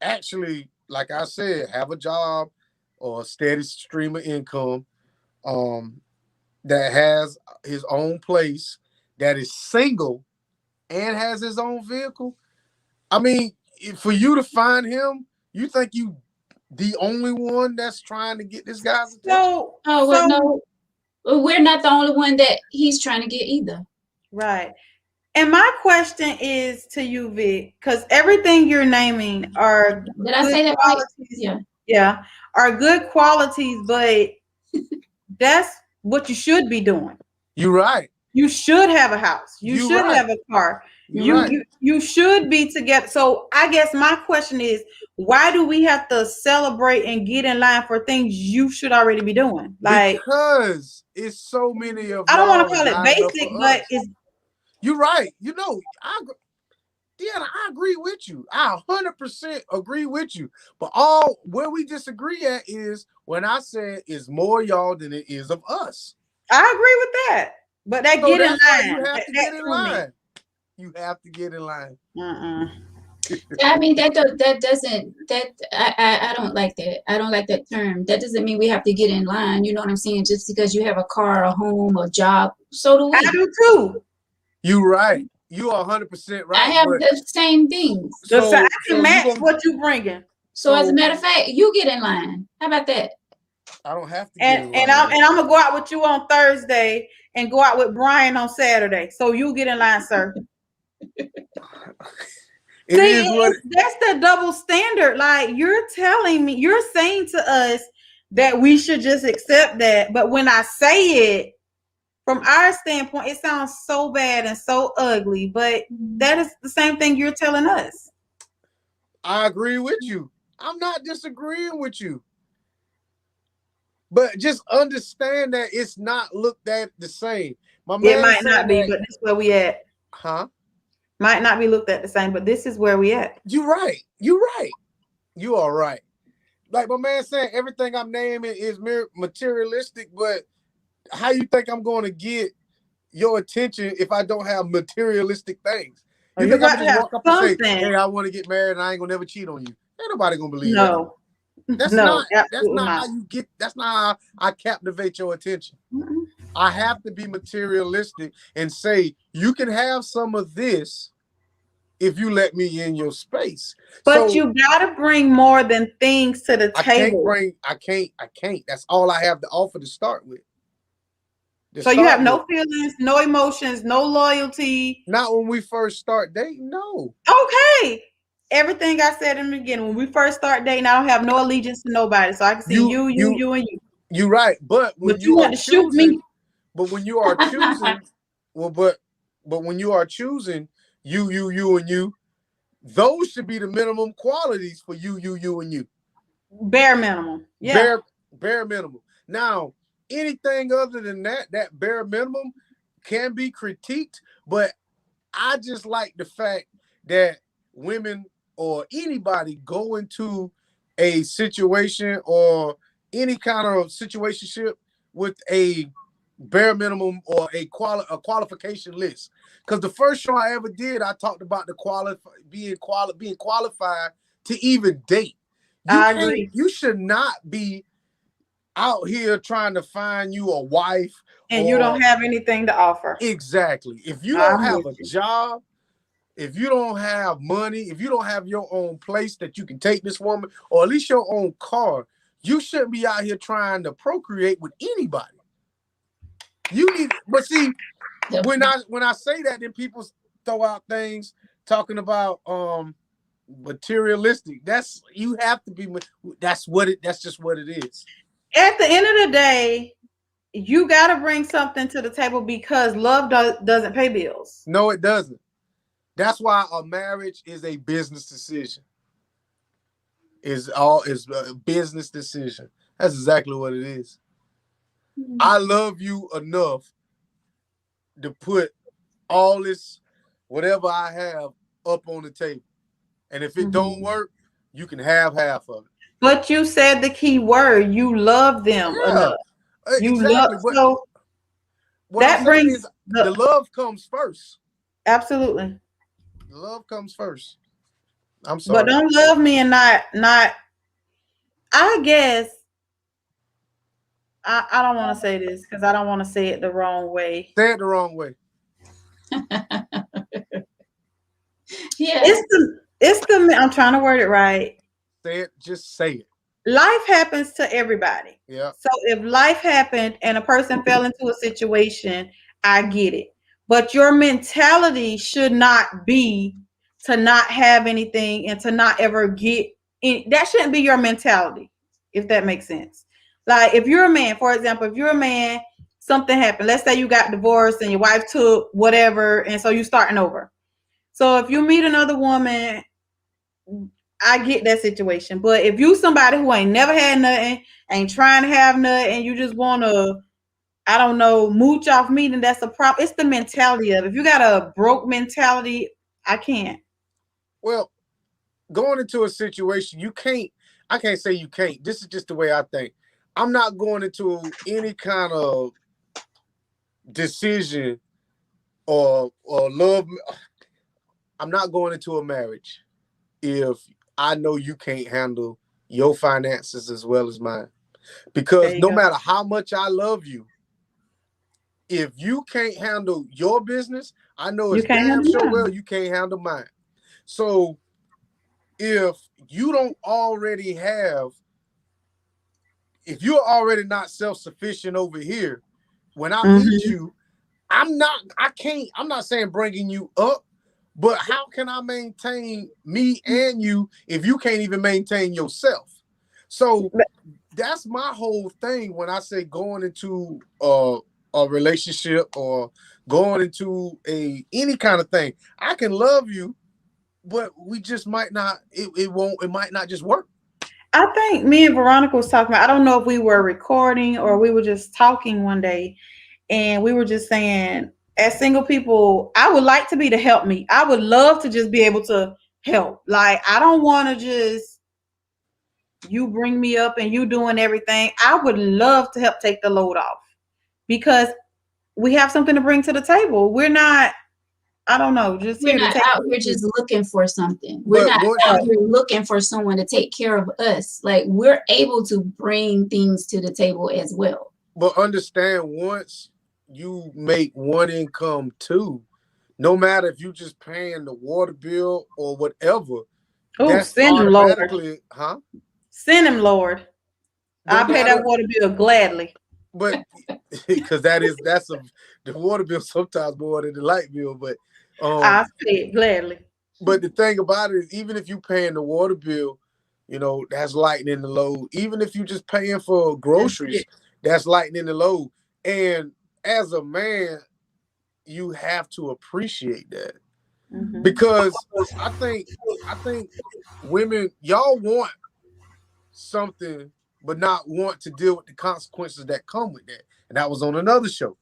actually, like I said, have a job or a steady stream of income, that has his own place, that is single and has his own vehicle. I mean, for you to find him, you think you the only one that's trying to get this guy's attention? No, we're not the only one that he's trying to get either. Right. And my question is to you, Vic, because everything you're naming are Did I say that right? Yeah, are good qualities, but that's what you should be doing. You're right. You should have a house. You should have a car. You should be together. So I guess my question is, why do we have to celebrate and get in line for things you should already be doing? Like, because it's so many of. I don't want to call it basic, but it's. You're right. You know, Deanna, I agree with you. I 100% agree with you. But where we disagree at is when I said it's more y'all than it is of us. I agree with that. But that get in line. You have to get in line. You have to get in line. I mean, I don't like that. I don't like that term. That doesn't mean we have to get in line. You know what I'm saying? Just because you have a car, a home, a job, so do we. I do too. You're right. You are 100% right. I have the same things. I can match what you bringing. So as a matter of fact, you get in line. How about that? I don't have to. And I'm gonna go out with you on Thursday and go out with Brian on Saturday. So you get in line, sir. That's the double standard. Like you're telling me, you're saying to us that we should just accept that. But when I say it, from our standpoint, it sounds so bad and so ugly. But that is the same thing you're telling us. I agree with you. I'm not disagreeing with you. But just understand that it's not looked at the same. My It man might said not be, that, but this is where we at. huh? Might not be looked at the same, but this is where we at. You're right. You're right. You are right. Like my man said, everything I'm naming is materialistic, but how you think I'm going to get your attention if I don't have materialistic things? Oh, You you think I'm got gonna to just have walk up and say, something. "Hey, I want to get married and I ain't gonna never cheat on you"? Ain't nobody gonna believe that. No, That's no, not. That's absolutely not how not. you get. That's not how I captivate your attention. Mm-mm. I have to be materialistic and say you can have some of this if you let me in your space. But So you gotta bring more than things to the I can't table. bring. I can't. That's all I have to offer to start with. To So you start have no with. feelings, no emotions, no loyalty. Not when we first start dating. No. Okay. Everything I said in the beginning, when we first start dating, I don't have no allegiance to nobody. So I can see you, and you. You're right. But when But you you are want to shoot me. choosing, but when you are choosing, well, but when you are choosing you, and you, those should be the minimum qualities for you, and you. Bare minimum. Yeah. Bare minimum. Now, anything other than that bare minimum can be critiqued, but I just like the fact that women or anybody go into a situation or any kind of situationship with a bare minimum or a qualification list. Because the first show I ever did, I talked about the being qualified to even date. I agree. You should not be out here trying to find you a wife. And you don't have anything to offer. Exactly. If you don't have a job, if you don't have money, if you don't have your own place that you can take this woman, or at least your own car, you shouldn't be out here trying to procreate with anybody. You need, but see, when I say that, then people throw out things talking about materialistic. That's you have to be. That's just what it is. At the end of the day, you got to bring something to the table because love doesn't pay bills. No, it doesn't. That's why a marriage is a business decision. Is a business decision. That's exactly what it is. I love you enough to put all this, whatever I have, up on the table. And if it don't work, you can have half of it. But you said the key word, you love them enough. You exactly. love, so what that brings the love comes first. Absolutely. The love comes first. I'm sorry. But don't love me and not I guess I don't want to say this because I don't want to say it the wrong way. Say it the wrong way. Yeah. It's the I'm trying to word it right. Say it, just say it. Life happens to everybody. Yeah. So if life happened and a person fell into a situation, I get it. But your mentality should not be to not have anything and to not ever get in. That shouldn't be your mentality, if that makes sense. Like if you're a man, for example, if you're a man, something happened. Let's say you got divorced and your wife took whatever, and so you're starting over. So if you meet another woman, I get that situation. But if you somebody who ain't never had nothing, ain't trying to have nothing, and you just want to, I don't know, mooch off me, then that's a problem. It's the mentality of it. If you got a broke mentality, I can't. Well, going into a situation, I can't say you can't. This is just the way I think. I'm not going into any kind of decision or love. I'm not going into a marriage if I know you can't handle your finances as well as mine. Because no matter how much I love you, if you can't handle your business, I know it's damn sure well you can't handle mine. So if you don't already have, if you're already not self-sufficient over here, when I meet you, I'm not saying bringing you up, but how can I maintain me and you if you can't even maintain yourself? So that's my whole thing when I say going into a relationship or going into any kind of thing. I can love you, but we just might not, it might not just work. I think me and Veronica was talking about, I don't know if we were recording or we were just talking one day, and we were just saying, as single people, I would like to be the help me. I would love to just be able to help. Like, I don't want to just you bring me up and you doing everything. I would love to help take the load off because we have something to bring to the table. We're not, I don't know, just We're here to not take. out here just looking for something. We're But not what- out here looking for someone to take care of us. Like, we're able to bring things to the table as well. But understand, once you make one income too, no matter if you just paying the water bill or whatever, Oh, that's send him, Lord. automatically, huh? Send him, Lord. No I pay matter- that water bill gladly. But because the water bill sometimes more than the light bill. But I pay it gladly. but the thing about it is, even if you paying the water bill, you know, that's lightening the load. Even if you just paying for groceries, that's lightening the load. And as a man, you have to appreciate that. Mhm. Because I think women, y'all want something, but not want to deal with the consequences that come with that. And that was on another show.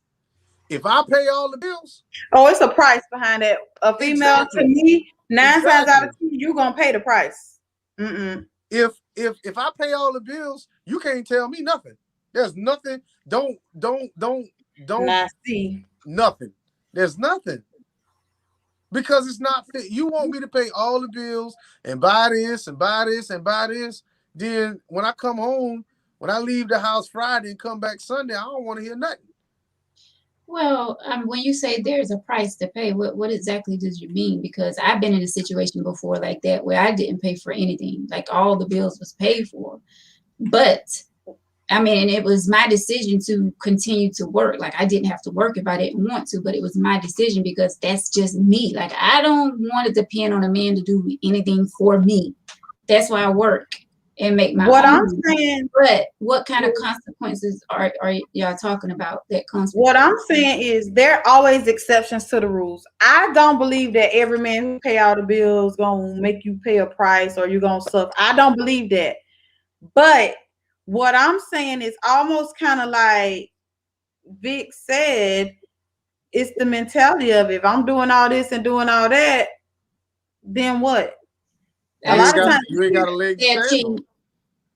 If I pay all the bills, Oh, it's a price behind it. A female Exactly. to me, 9 times out of Exactly. 10, you're gonna pay the price. Mm-mm. if I pay all the bills, you can't tell me nothing. There's nothing. Don't Now see, nothing. There's nothing. Because it's not fit. You want me to pay all the bills and buy this and buy this and buy this. Then when I come home, when I leave the house Friday and come back Sunday, I don't want to hear nothing. Well, when you say there's a price to pay, what exactly does you mean? Because I've been in a situation before like that where I didn't pay for anything. Like, all the bills was paid for. But I mean, it was my decision to continue to work. Like, I didn't have to work if I didn't want to, but it was my decision because that's just me. Like, I don't want to depend on a man to do anything for me. That's why I work and make my what own. I'm saying, But what kind of consequences are y'all talking about that comes with what that? I'm saying is there are always exceptions to the rules. I don't believe that every man who pay all the bills gonna make you pay a price or you're gonna suffer. I don't believe that. But what I'm saying is almost kind of like Vic said, it's the mentality of it. If I'm doing all this and doing all that, then what? A lot of times You ain't got a leg to Yeah, stand cheating. on.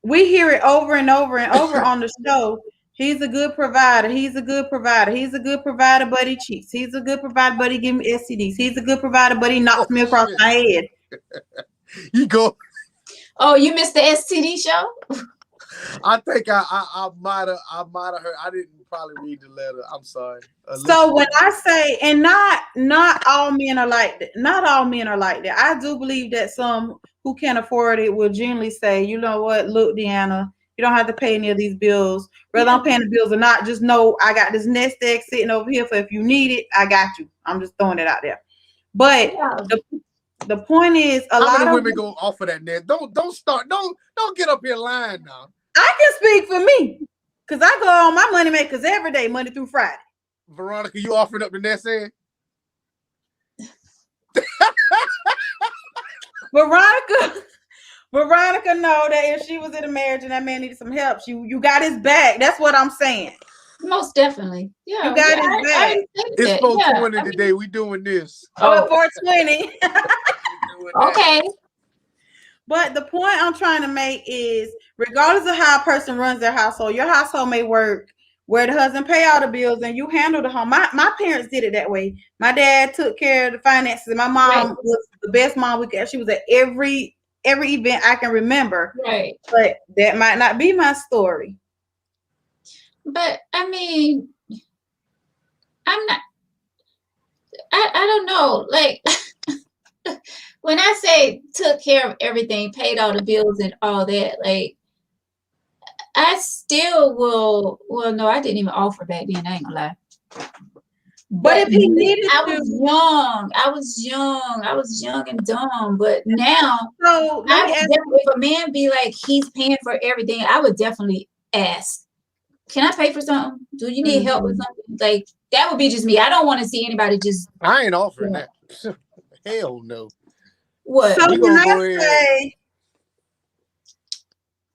we hear it over and over and over on the show. He's a good provider. He's a good provider. He's a good provider, but he cheats. He's a good provider, but he give me STDs. He's a good provider, but he knocks me across my head. You go. Oh, you missed the STD show? I think I might have heard. I didn't probably read the letter. I'm sorry. So when I say, and not all men are like that. Not all men are like that. I do believe that some who can't afford it will generally say, you know what, look, Deanna, you don't have to pay any of these bills. Whether I'm paying the bills or not, just know I got this nest egg sitting over here for if you need it, I got you. I'm just throwing it out there. But Yeah. the point is, How lot many of women go off of that net? Don't get up here lying now. I can speak for me because I go on my money makers every day, Monday through Friday. Veronica, you offering up the nest egg? Veronica know that if she was in a marriage and that man needed some help, you got his back. That's what I'm saying. Most definitely. Yeah. You got his I back. think It's that. 420 Yeah, I mean, today. We doing this. Oh, Oh, 420. We doing that. okay. But the point I'm trying to make is, regardless of how a person runs their household, your household may work where the husband pay all the bills and you handle the home. My parents did it that way. My dad took care of the finances, and my mom Right. was the best mom we could. She was at every event I can remember. Right. But that might not be my story. But I mean, I'm not, I don't know. Like, when I say took care of everything, paid all the bills and all that, like, I still will. Well, no, I didn't even offer back then. I ain't gonna lie. But if he needed I to, was young and dumb. But now, so I let me would ask definitely, if a man be like he's paying for everything, I would definitely ask, "Can I pay for something? Do you need help with something?" Like, that would be just me. I don't want to see anybody just I ain't offering that. Hell no. what. So We when gonna go I ahead. say,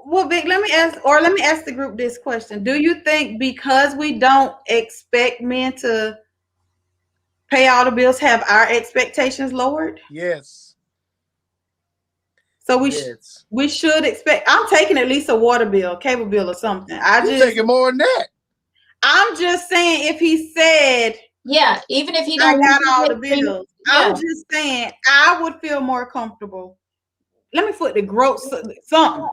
Well, Vic, let me ask the group this question. Do you think because we don't expect men to pay all the bills, have our expectations lowered? Yes. So Yes. we should expect. I'm taking at least a water bill, cable bill, or something. You taking more than that. I'm just saying, if he said, Yeah, even if he I don't got want all to the pay bills, yeah. I'm just saying I would feel more comfortable. Let me put the gross something.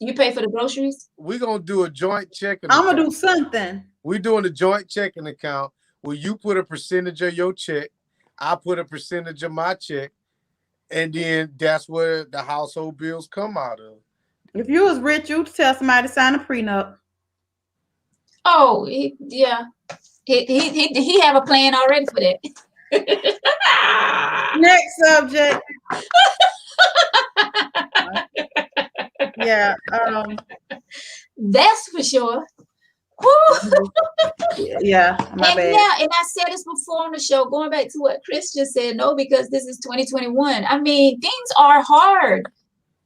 You pay for the groceries? We're gonna do a joint checking I'm account. gonna do something. We're doing a joint checking account where you put a percentage of your check, I put a percentage of my check, and then that's where the household bills come out of. If you was rich, you'd tell somebody to sign a prenup. Oh, yeah. He have a plan already for that. Next subject. Yeah. That's for sure. Yeah, my And bad. yeah, and I said this before on the show, going back to what Chris just said, no, because this is 2021. I mean, things are hard.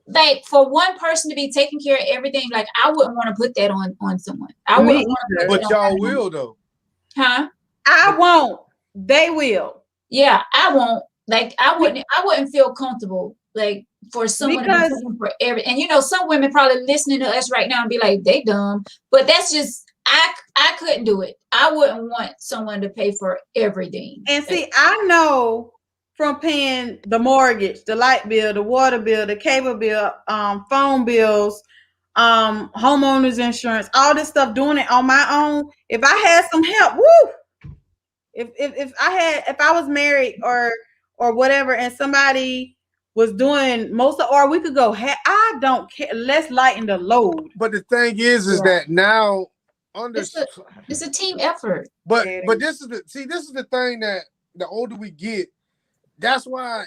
Like for one person to be taking care of everything, like I wouldn't want to put that on someone. I Me wouldn't want to put But that y'all on will though. Huh? I won't. They will. Yeah, I won't. Like I wouldn't feel comfortable like for someone to be Because- taking for every. And you know, some women probably listening to us right now and be like, they dumb. But that's just I couldn't do it. I wouldn't want someone to pay for everything. And see, I know from paying the mortgage, the light bill, the water bill, the cable bill, phone bills, homeowners insurance, all this stuff, doing it on my own. If I had some help, woo! If I was married or whatever, and somebody was doing most of, or we could go, I don't care. Let's lighten the load. But the thing is that now under It's a team effort. but this is the thing that the older we get, that's why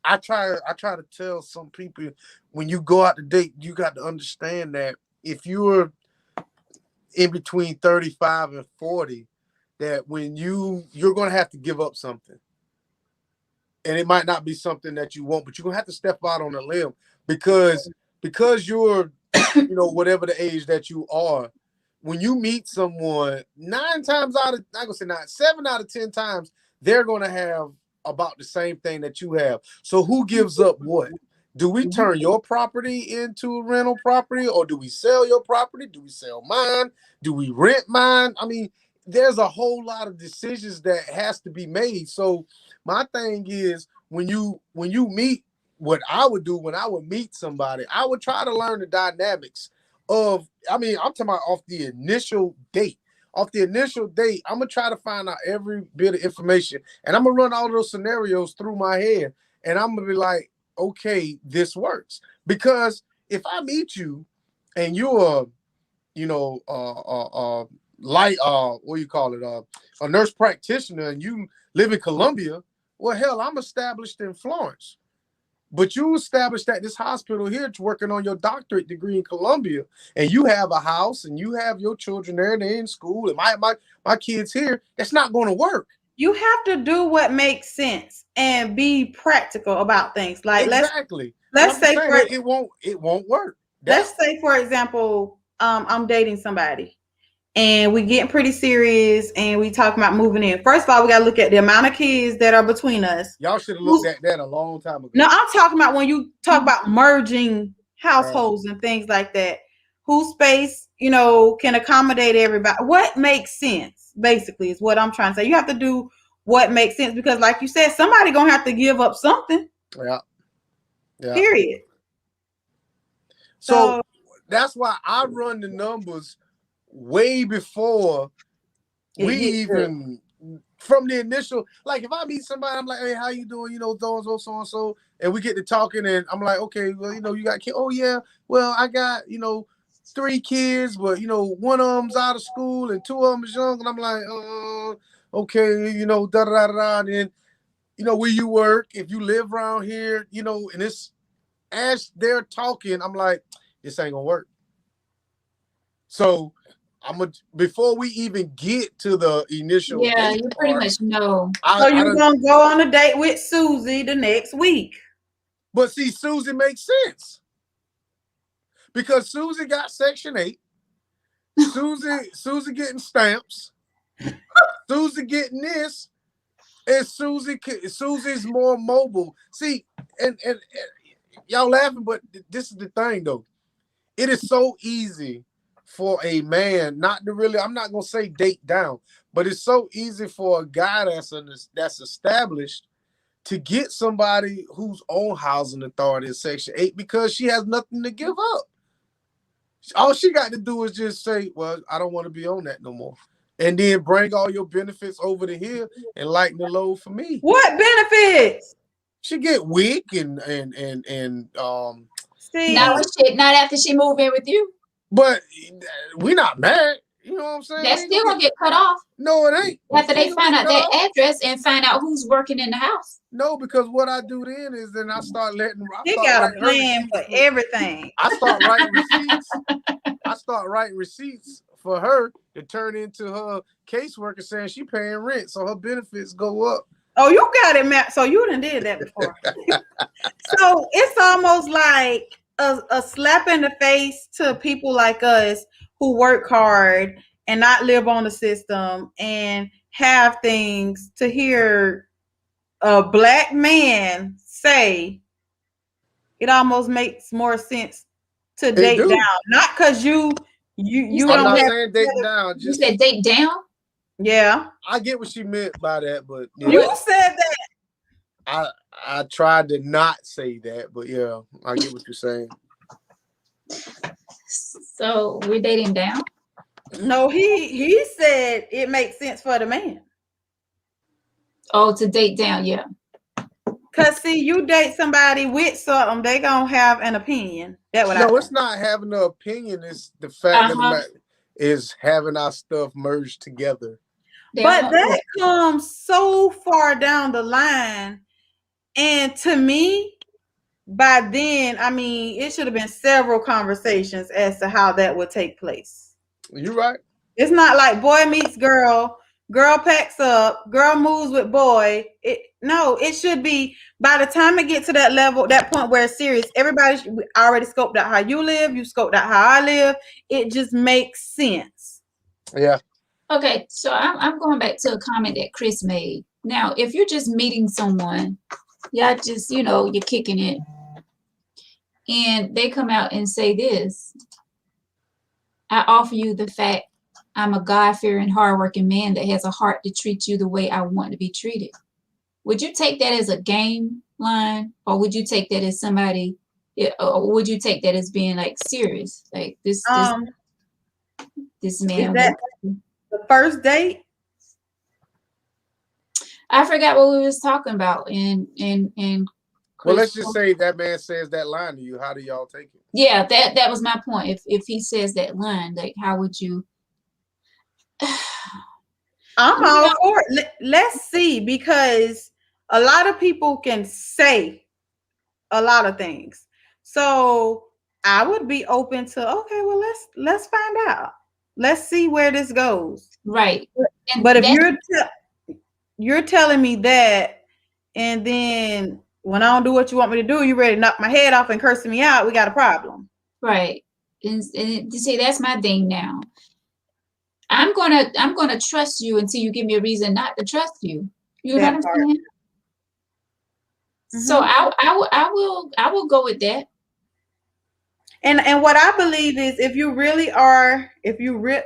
I try to tell some people, when you go out to date, you got to understand that if you're in between 35 and 40, that when you're going to have to give up something. And it might not be something that you want, but you're going to have to step out on a limb because you're, whatever the age that you are, when you meet someone, 7 out of 10 times, they're going to have about the same thing that you have. So who gives up what? Do we turn your property into a rental property, or do we sell your property? Do we sell mine? Do we rent mine? I mean, there's a whole lot of decisions that has to be made. So my thing is, when you meet, what I would do when I would meet somebody, I would try to learn the dynamics of, I'm talking about off the initial date. Off the initial date, I'm going to try to find out every bit of information, and I'm going to run all those scenarios through my head, and I'm going to be like, okay, this works. Because if I meet you and you're a nurse practitioner, and you live in Columbia, well, hell, I'm established in Florence. But you established at this hospital here working on your doctorate degree in Columbia, and you have a house and you have your children there and they're in school, and my kids here. That's not going to work. You have to do what makes sense and be practical about things. Like exactly. Let's say it won't work. Let's say, for example, I'm dating somebody and we getting pretty serious and we talking about moving in. First of all, we got to look at the amount of kids that are between us. Y'all should have looked at that a long time ago. No, I'm talking about when you talk about merging households and things like that. Whose space, can accommodate everybody. What makes sense, basically, is what I'm trying to say. You have to do what makes sense because, like you said, somebody going to have to give up something. Yeah. Period. So that's why I run the numbers way before we even from the initial. Like if I meet somebody, I'm like, hey, how you doing? So and so, and we get to talking, and I'm like, okay, well, you got kids. Oh yeah, well, I got 3 kids, but one of them's out of school and 2 of them is young, and I'm like, okay, da da da da, and then where you work, if you live around here, and it's as they're talking, I'm like, this ain't gonna work. So before we even get to the initial date you pretty much know. So you're gonna go on a date with Susie the next week. But see, Susie makes sense. because Susie got Section 8. Susie getting stamps. Susie getting this, and Susie's more mobile. See, and y'all laughing, but this is the thing though. It is so easy for a man not to really, I'm not gonna say date down, but it's so easy for a guy that's established to get somebody who's on housing authority in Section 8 because she has nothing to give up. All she got to do is just say, well, I don't want to be on that no more. And then bring all your benefits over to here and lighten the load for me. What benefits? She get weak and See, not after she moved in with you. but we not married. You know what I'm saying? That's still gonna get cut off No, it ain't. after they find out that address and find out who's working in the house. No, because what I do then is then I start letting. he got a plan for everything. I start writing receipts. I start writing receipts for her to turn into her caseworker saying she paying rent, so her benefits go up. Oh, you got it, Matt. So you done did that before. So it's almost like a slap in the face to people like us who work hard and not live on the system and have things to hear a black man say. It almost makes more sense to date down, not because you I'm don't not have, saying date down. You Just said date down? yeah. I get what she meant by that, but You said that. I tried to not say that, but yeah, I get what you're saying. So we're dating down? No, he said it makes sense for the man. Oh, to date down, yeah. Cause see, you date somebody with something, they gonna have an opinion. It's not having an opinion. It's the fact that is having our stuff merged together. But that comes so far down the line, and to me, by then, I mean, it should have been several conversations as to how that would take place. You're right. It's not like boy meets girl, girl packs up, girl moves with boy. It should be by the time it gets to that level, that point where it's serious. Everybody already scoped out how you live. You scoped out how I live. It just makes sense. Yeah. Okay, so I'm going back to a comment that Chris made. Now, if you're just meeting someone, y'all just, you're kicking it, and they come out and say this, I offer you the fact I'm a God-fearing, hardworking man that has a heart to treat you the way I want to be treated. Would you take that as a game line, or would you take that as somebody, or would you take that as being like serious? Like this man. Is that the first date? I forgot what we was talking about. And well, let's just say that man says that line to you. How do y'all take it? Yeah, that was my point. If he says that line, like, how would you? I'm all for it. Let's see, because a lot of people can say a lot of things. So I would be open to, okay, well, let's find out. Let's see where this goes. Right. But if you're telling me that, and then when I don't do what you want me to do, you ready to knock my head off and cursing me out, we got a problem. Right. And you see, that's my thing now. I'm gonna trust you until you give me a reason not to trust you. You know what I'm saying? Mm-hmm. So I will go with that. And what I believe is, if you really are,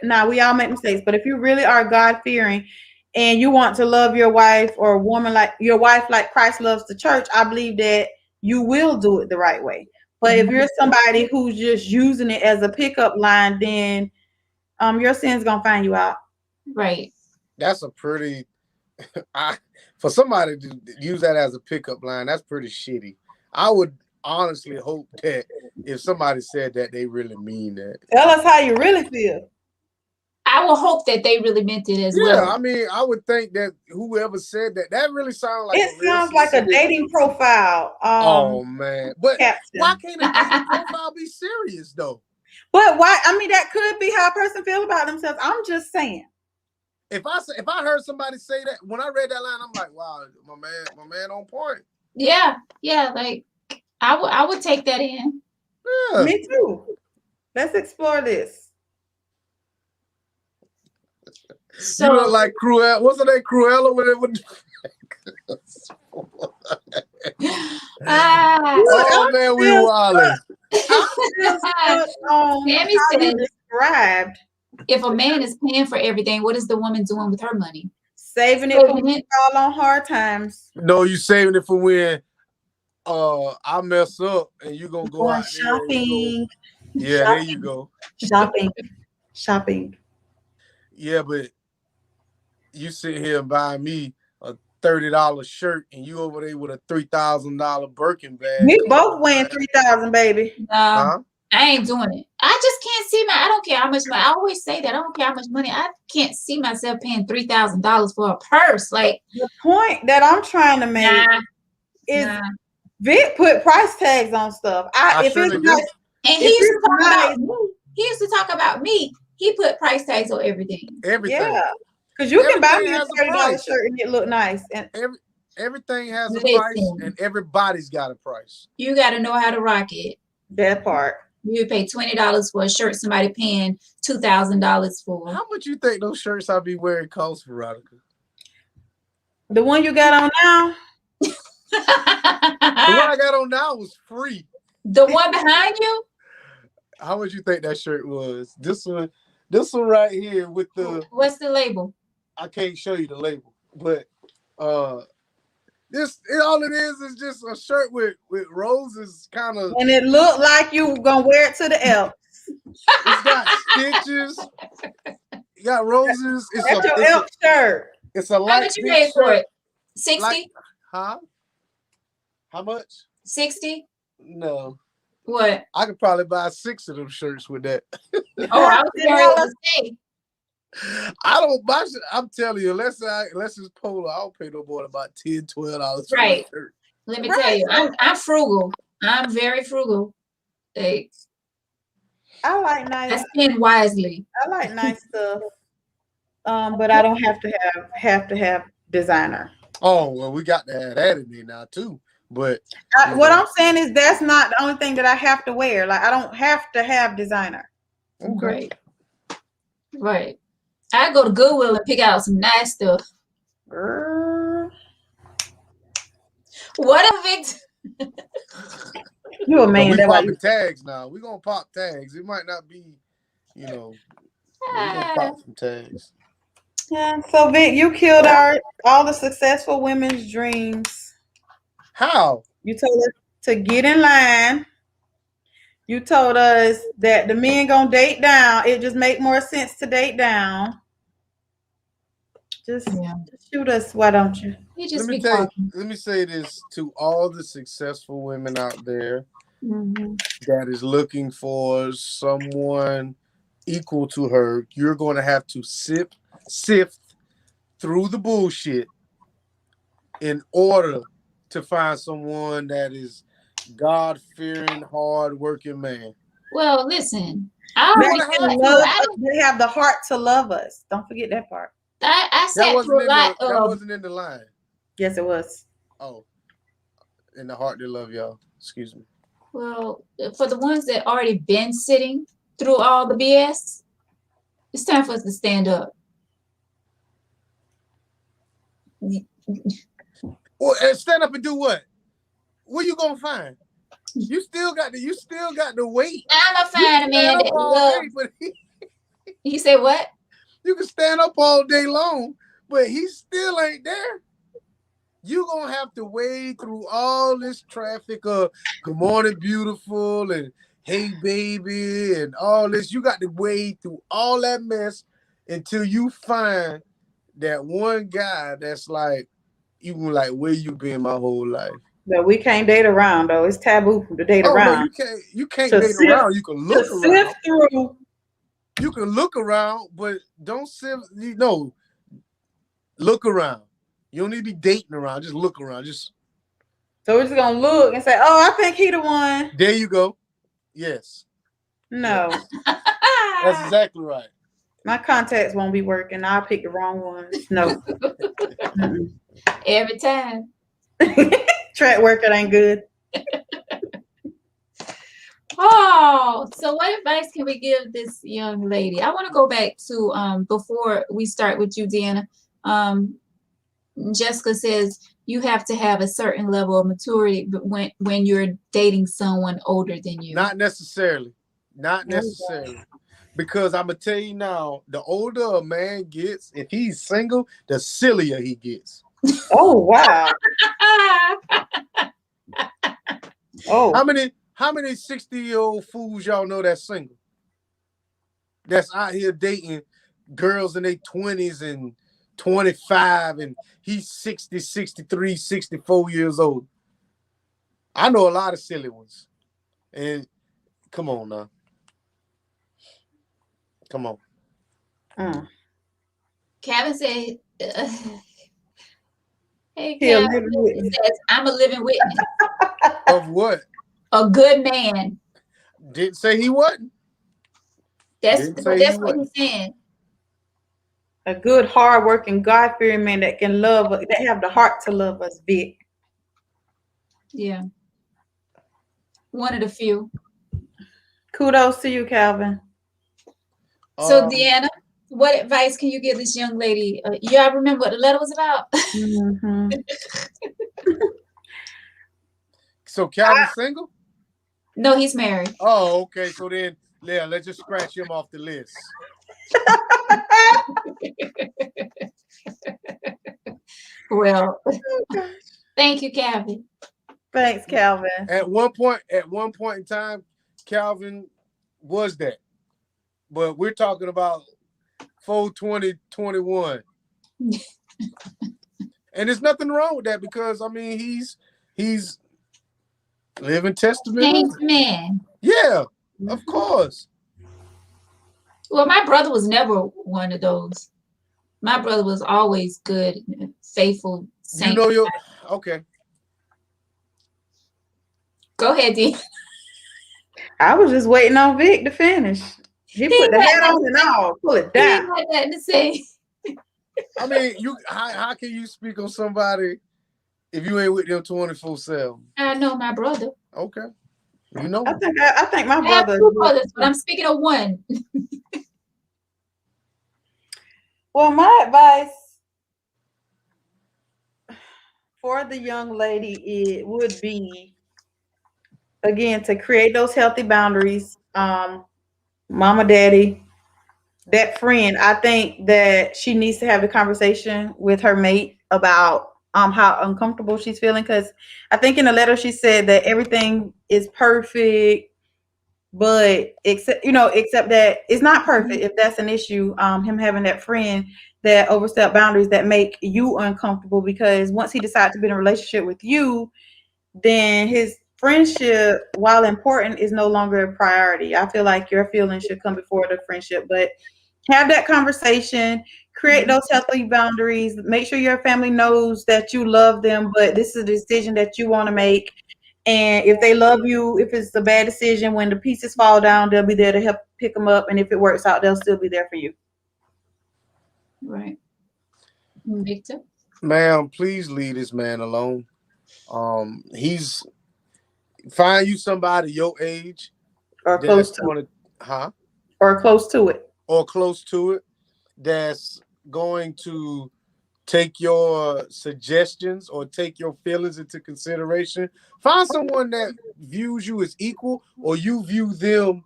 now we all make mistakes, but if you really are God-fearing and you want to love your wife or a woman like your wife like Christ loves the church, I believe that you will do it the right way. But if you're somebody who's just using it as a pickup line, then your sin's gonna find you out. Right. That's a pretty for somebody to use that as a pickup line, that's pretty shitty. I would honestly hope that if somebody said that, they really mean that. Tell us how you really feel. I will hope that they really meant it as well. Yeah, I mean, I would think that whoever said that really sounds like it sounds like a dating profile. Oh man, but captain. Why can't a dating profile be serious though? But why? I mean, that could be how a person feel about themselves. I'm just saying. If I heard somebody say that, when I read that line, I'm like, wow, my man on point. Yeah, like I would take that in. Yeah. Me too. Let's explore this. So You look like Cruella. What's her name? Cruella with it. Oh man, we wildin'. I'm still stuck on Sammy how you said, described if a man is paying for everything, what is the woman doing with her money? saving it for Saving it. all on hard times. No, you saving it for when I mess up and you gonna go Going out there and you shopping, go, yeah, there you go. shopping. Yeah, but you sit here and buy me a $30 shirt and you over there with a $3,000 Birkin bag. We both win 3,000, baby. Huh? I ain't doing it. I just can't see I don't care how much money. I always say that. I don't care how much money. I can't see myself paying $3,000 for a purse. Like, The point that I'm trying to make is Vic put price tags on stuff. If surely it's do. not, And he If used to it's talk nice- about me. He used to talk about me. He put price tags on everything. Everything. yeah, because you can buy Everything me a has a $30 price. shirt and it look nice. And Everything has a Listen. price and everybody's got a price. You got to know how to rock it. that part. You pay $20 for a shirt somebody paying $2,000 for. How much you think those shirts I be wearing cost, Veronica? The one you got on now, The one I got on now was free. The one behind you? How much you think that shirt was? This one right here with the What's the label? I can't show you the label, but all it is just a shirt with roses kind of. and it looked like you were gonna wear it to the L. It's got stitches. You got roses. That's your elk shirt. It's a How light much you pink pay for shirt. it? 60? Like- Huh? How much? 60? No. What? I could probably buy 6 of them shirts with that. Oh, I was going to say. I don't buy shit. I'm telling you, unless it's polo, I don't pay no more than about $10, $12 for Right. a shirt. Let me tell you, I'm frugal. I'm very frugal. Like, I like I nice. spend wisely. I like nice stuff. But I don't have to have designer. Oh, well, we got to have that in there now too. But What I'm saying is that's not the only thing that I have to wear. Like I don't have to have designer. okay. Right. I go to Goodwill and pick out some nice stuff. Girl, What if it? you a man we that why popping tags now. We're gonna pop tags. It might not be, we're gonna pop some tags. Yeah. So Vic, you killed all the successful women's dreams. How? You told us to get in line. You told us that the men gonna date down. It just make more sense to date down. Just shoot us, why don't you? You just Let me be tell you, talking. let me say this to all the successful women out there Mhm. that is looking for someone equal to her. You're going to have to sift through the bullshit in order to find someone that is God-fearing, hard-working man. Well, listen. I always They have the heart to love us. Don't forget that part. I sat through a lot that of. wasn't in the line. Yes, it was. Oh, in the heart they love y'all. Excuse me. Well, for the ones that already been sitting through all the BS, it's time for us to stand up. Well, and stand up and do what? What you gonna find? You still got to wait. I'm a find a man that loves. You say what? You can stand up all day long, but he still ain't there. You gonna have to wade through all this traffic of "Good morning, beautiful" and "Hey, baby" and all this. You got to wade through all that mess until you find that one guy that's like, you can like, where you been my whole life. But we can't date around though. It's taboo to date around. No, you can't date around. You can look around. Sift through. You can look around, but don't sift. Look around. You don't need to be dating around. Just look around. So we're just gonna look and say, "Oh, I think he the one." There you go. Yes. No, That's exactly right. my contacts won't be working. I'll pick the wrong ones. No. Every time. Track work, it ain't good. Oh, so what advice can we give this young lady? I want to go back to before we start with you, Deanna. Jessica says you have to have a certain level of maturity when you're dating someone older than you. Not necessarily. Not necessarily. Because I'm gonna tell you now, the older a man gets, if he's single, the sillier he gets. Oh wow. Oh, How many 60-year-old fools y'all know that's single? That's out here dating girls in their 20s and 25, and he's 60, 63, 64 years old. I know a lot of silly ones. And come on now. Come on. Kevin said, hey, He a Kevin, living witness. he says, I'm a living witness. Of what? A good man. Didn't say he wasn't. That's Didn't say that's he what wasn't. he's saying. A good, hardworking, God-fearing man that can love, that have the heart to love us, Vic. Yeah. One of the few. Kudos to you, Calvin. So, Deanna, what advice can you give this young lady? Y'all remember what the letter was about? Mm-hmm. So Calvin's single? No, he's married. Oh, okay. So then, yeah, let's just scratch him off the list. Well, thank you, Calvin. Thanks, Calvin. At one point in time, Calvin was that. But we're talking about 4/20/21. And there's nothing wrong with that because I mean he's living testament. Changed man. Yeah, of course. Well, my brother was never one of those. My brother was always good, faithful, saint. You know okay. Go ahead, Dee. I was just waiting on Vic to finish. He put the hat on and all. Pull it He down. had nothing to say. I mean, how can you speak on somebody if you ain't with them 24/7? I know my brother. Okay. You know. I think my I have brother. two brothers, but I'm speaking of one. Well, my advice for the young lady would be, again, to create those healthy boundaries. Mama, daddy, that friend. I think that she needs to have a conversation with her mate about how uncomfortable she's feeling. Because I think in the letter she said that everything is perfect, but except that it's not perfect. If that's an issue, him having that friend that overstep boundaries that make you uncomfortable, because once he decides to be in a relationship with you, then his friendship, while important, is no longer a priority. I feel like your feelings should come before the friendship, but have that conversation, create those healthy boundaries, make sure your family knows that you love them, but this is a decision that you want to make. And if they love you, if it's a bad decision, when the pieces fall down, they'll be there to help pick them up. And if it works out, they'll still be there for you. Right. Victor? Ma'am, please leave this man alone. He's find you somebody your age Or close to it. Or close to it. Or close to it that's going to take your suggestions or take your feelings into consideration. Find someone that views you as equal, or you view them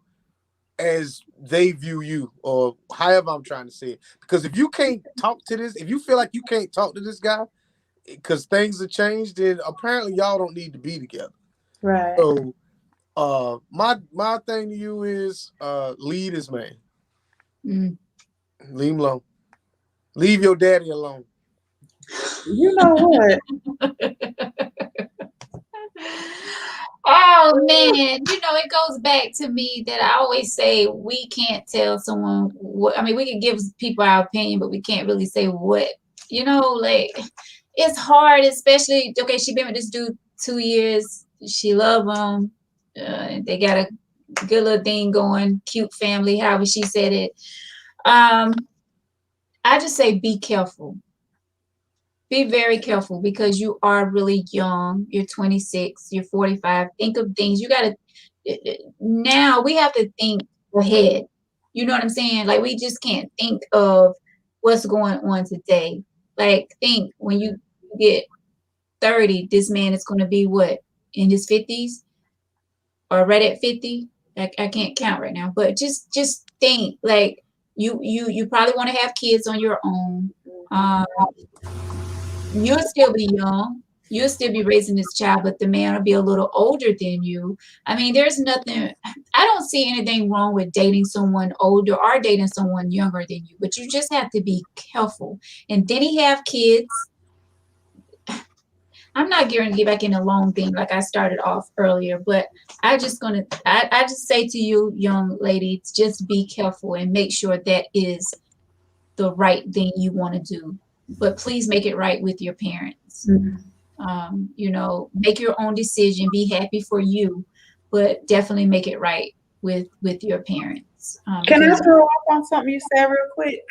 as they view you, or however I'm trying to say it. Because if you can't talk to this, if you feel like you can't talk to this guy because things have changed, then apparently y'all don't need to be together. Right. So my thing to you is leave this man. Leave him alone. Leave your daddy alone. You know what? Oh man, it goes back to me that I always say we can't tell someone what. I mean, we can give people our opinion, but we can't really say what. Like it's hard, especially she been with this dude 2 years. She love him. They got a good little thing going, cute family, however she said it. I just say be careful. Be very careful, because you are really young. You're 26, you're 45. Think of things. You got to, now we have to think ahead. You know what I'm saying? Like, we just can't think of what's going on today. Like, think when you get 30, this man is going to be what, in his 50s or right at 50? I can't count right now, but just think, like, you probably want to have kids on your own. You'll still be young. You'll still be raising this child, but the man will be a little older than you. I mean, there's nothing, I don't see anything wrong with dating someone older or dating someone younger than you, but you just have to be careful. And then he have kids. I'm not going to get back in a long thing like I started off earlier, but I just say to you, young lady, just be careful and make sure that is the right thing you want to do. But please make it right with your parents. You know, make your own decision, be happy for you, but definitely make it right with your parents. Can I throw up on something you said real quick?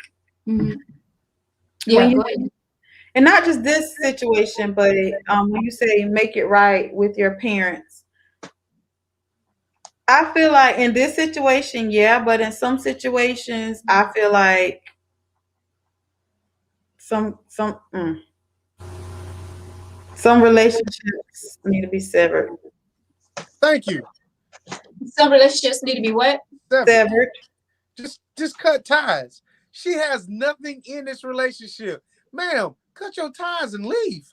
Yeah, go ahead. And not just this situation, but when you say make it right with your parents, I feel like in this situation, yeah, but in some situations, I feel like some relationships need to be severed. Thank you. Some relationships need to be what? Severed. Just cut ties. She has nothing in this relationship. Ma'am, cut your ties and leave.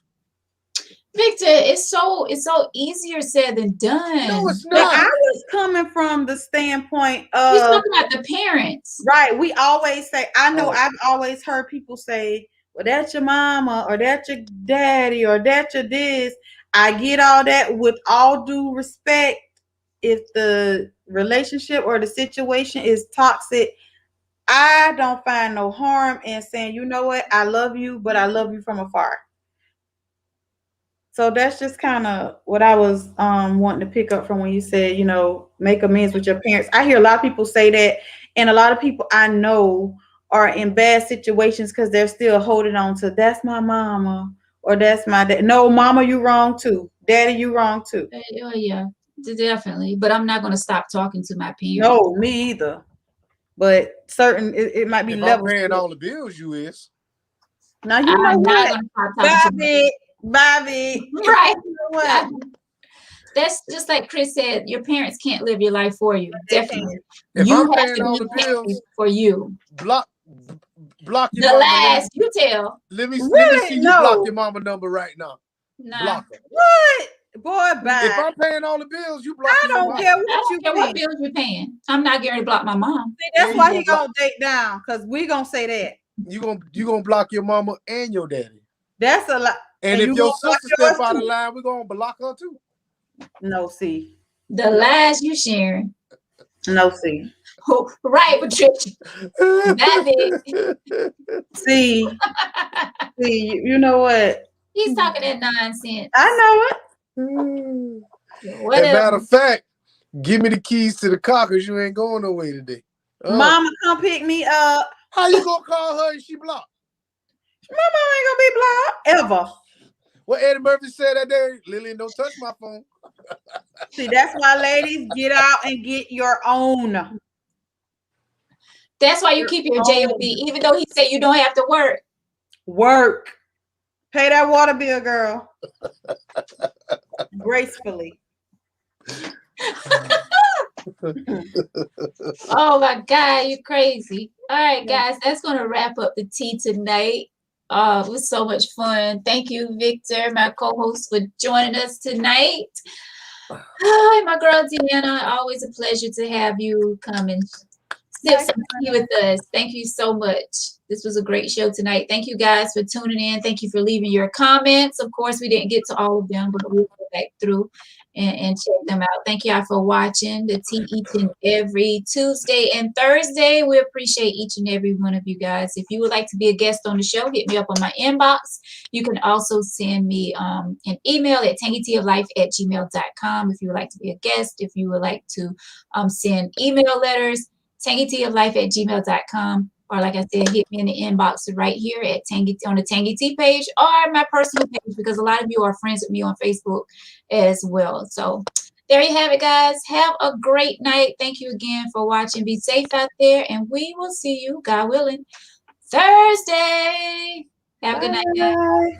Victor, it's so easier said than done. No, it's But not. I was coming from the standpoint of He's talking about the parents. right. We always say, I know Oh. I've always heard people say, well, that's your mama, or that's your daddy, or that's your this. I get all that. With all due respect, if the relationship or the situation is toxic, I don't find no harm in saying, you know what, I love you, but I love you from afar. So that's just kind of what I was wanting to pick up from when you said, you know, make amends with your parents. I hear a lot of people say that, and a lot of people I know are in bad situations because they're still holding on to that's my mama or that's my dad. No, mama, you wrong too. Daddy, you wrong too. Oh yeah, definitely. But I'm not going to stop talking to my parents. No, me either. But certain, it might be If levels. I'm paying all the bills, you is. Now you know I'm not what, going to stop talking to Bobby. Right. You know what? That's just like Chris said, your parents can't live your life for you. They Definitely. If You I'm have paying to all be the bills, happy for you. block your The mama. last you tell. Let me Really? see you No. block your mama number right now. Nah. Block her. What? Boy, bye. If I'm paying all the bills, you block I your don't mama. care I what don't you care what think. bills you're paying. I'm not going to block my mom. See, that's Yeah, why you he gonna gonna date down, because we gonna say that. You gonna block your mama and your daddy. That's a lot. And you if your gonna block sister yours step out of too. line, we're gonna block her too. No, see. The lies you sharing. No, see. Oh, right, Patricia. That See. See, you know what? He's talking that nonsense. I know it. As a Whatever. matter of fact, give me the keys to the car because you ain't going nowhere today. Mama, come pick me up. How you gonna call her and she blocked? Mama ain't gonna be blocked ever. What Eddie Murphy said that day, Lillian, don't touch my phone. See, that's why ladies get out and get your own. That's why you keep your JOB, even though he said you don't have to work. Work. Pay that water bill, girl. Gracefully. Oh my God, you crazy. All right, guys, that's going to wrap up the tea tonight. It was so much fun. Thank you, Victor, my co-host, for joining us tonight. Hi, my girl, Deanna. Always a pleasure to have you come and sip some tea with us. Thank you so much. This was a great show tonight. Thank you guys for tuning in. Thank you for leaving your comments. Of course, we didn't get to all of them, but we'll go back through and check them out. Thank y'all for watching the tea each and every Tuesday and Thursday. We appreciate each and every one of you guys. If you would like to be a guest on the show, hit me up on my inbox. You can also send me an email at tangyteaoflife@gmail.com if you would like to be a guest. If you would like to send email letters, tangyteaoflife@gmail.com. Or like I said, hit me in the inbox right here at on the Tangy Tea page or my personal page, because a lot of you are friends with me on Facebook as well. So there you have it, guys. Have a great night. Thank you again for watching. Be safe out there, and we will see you, God willing, Thursday. Have a good night, guys. Bye.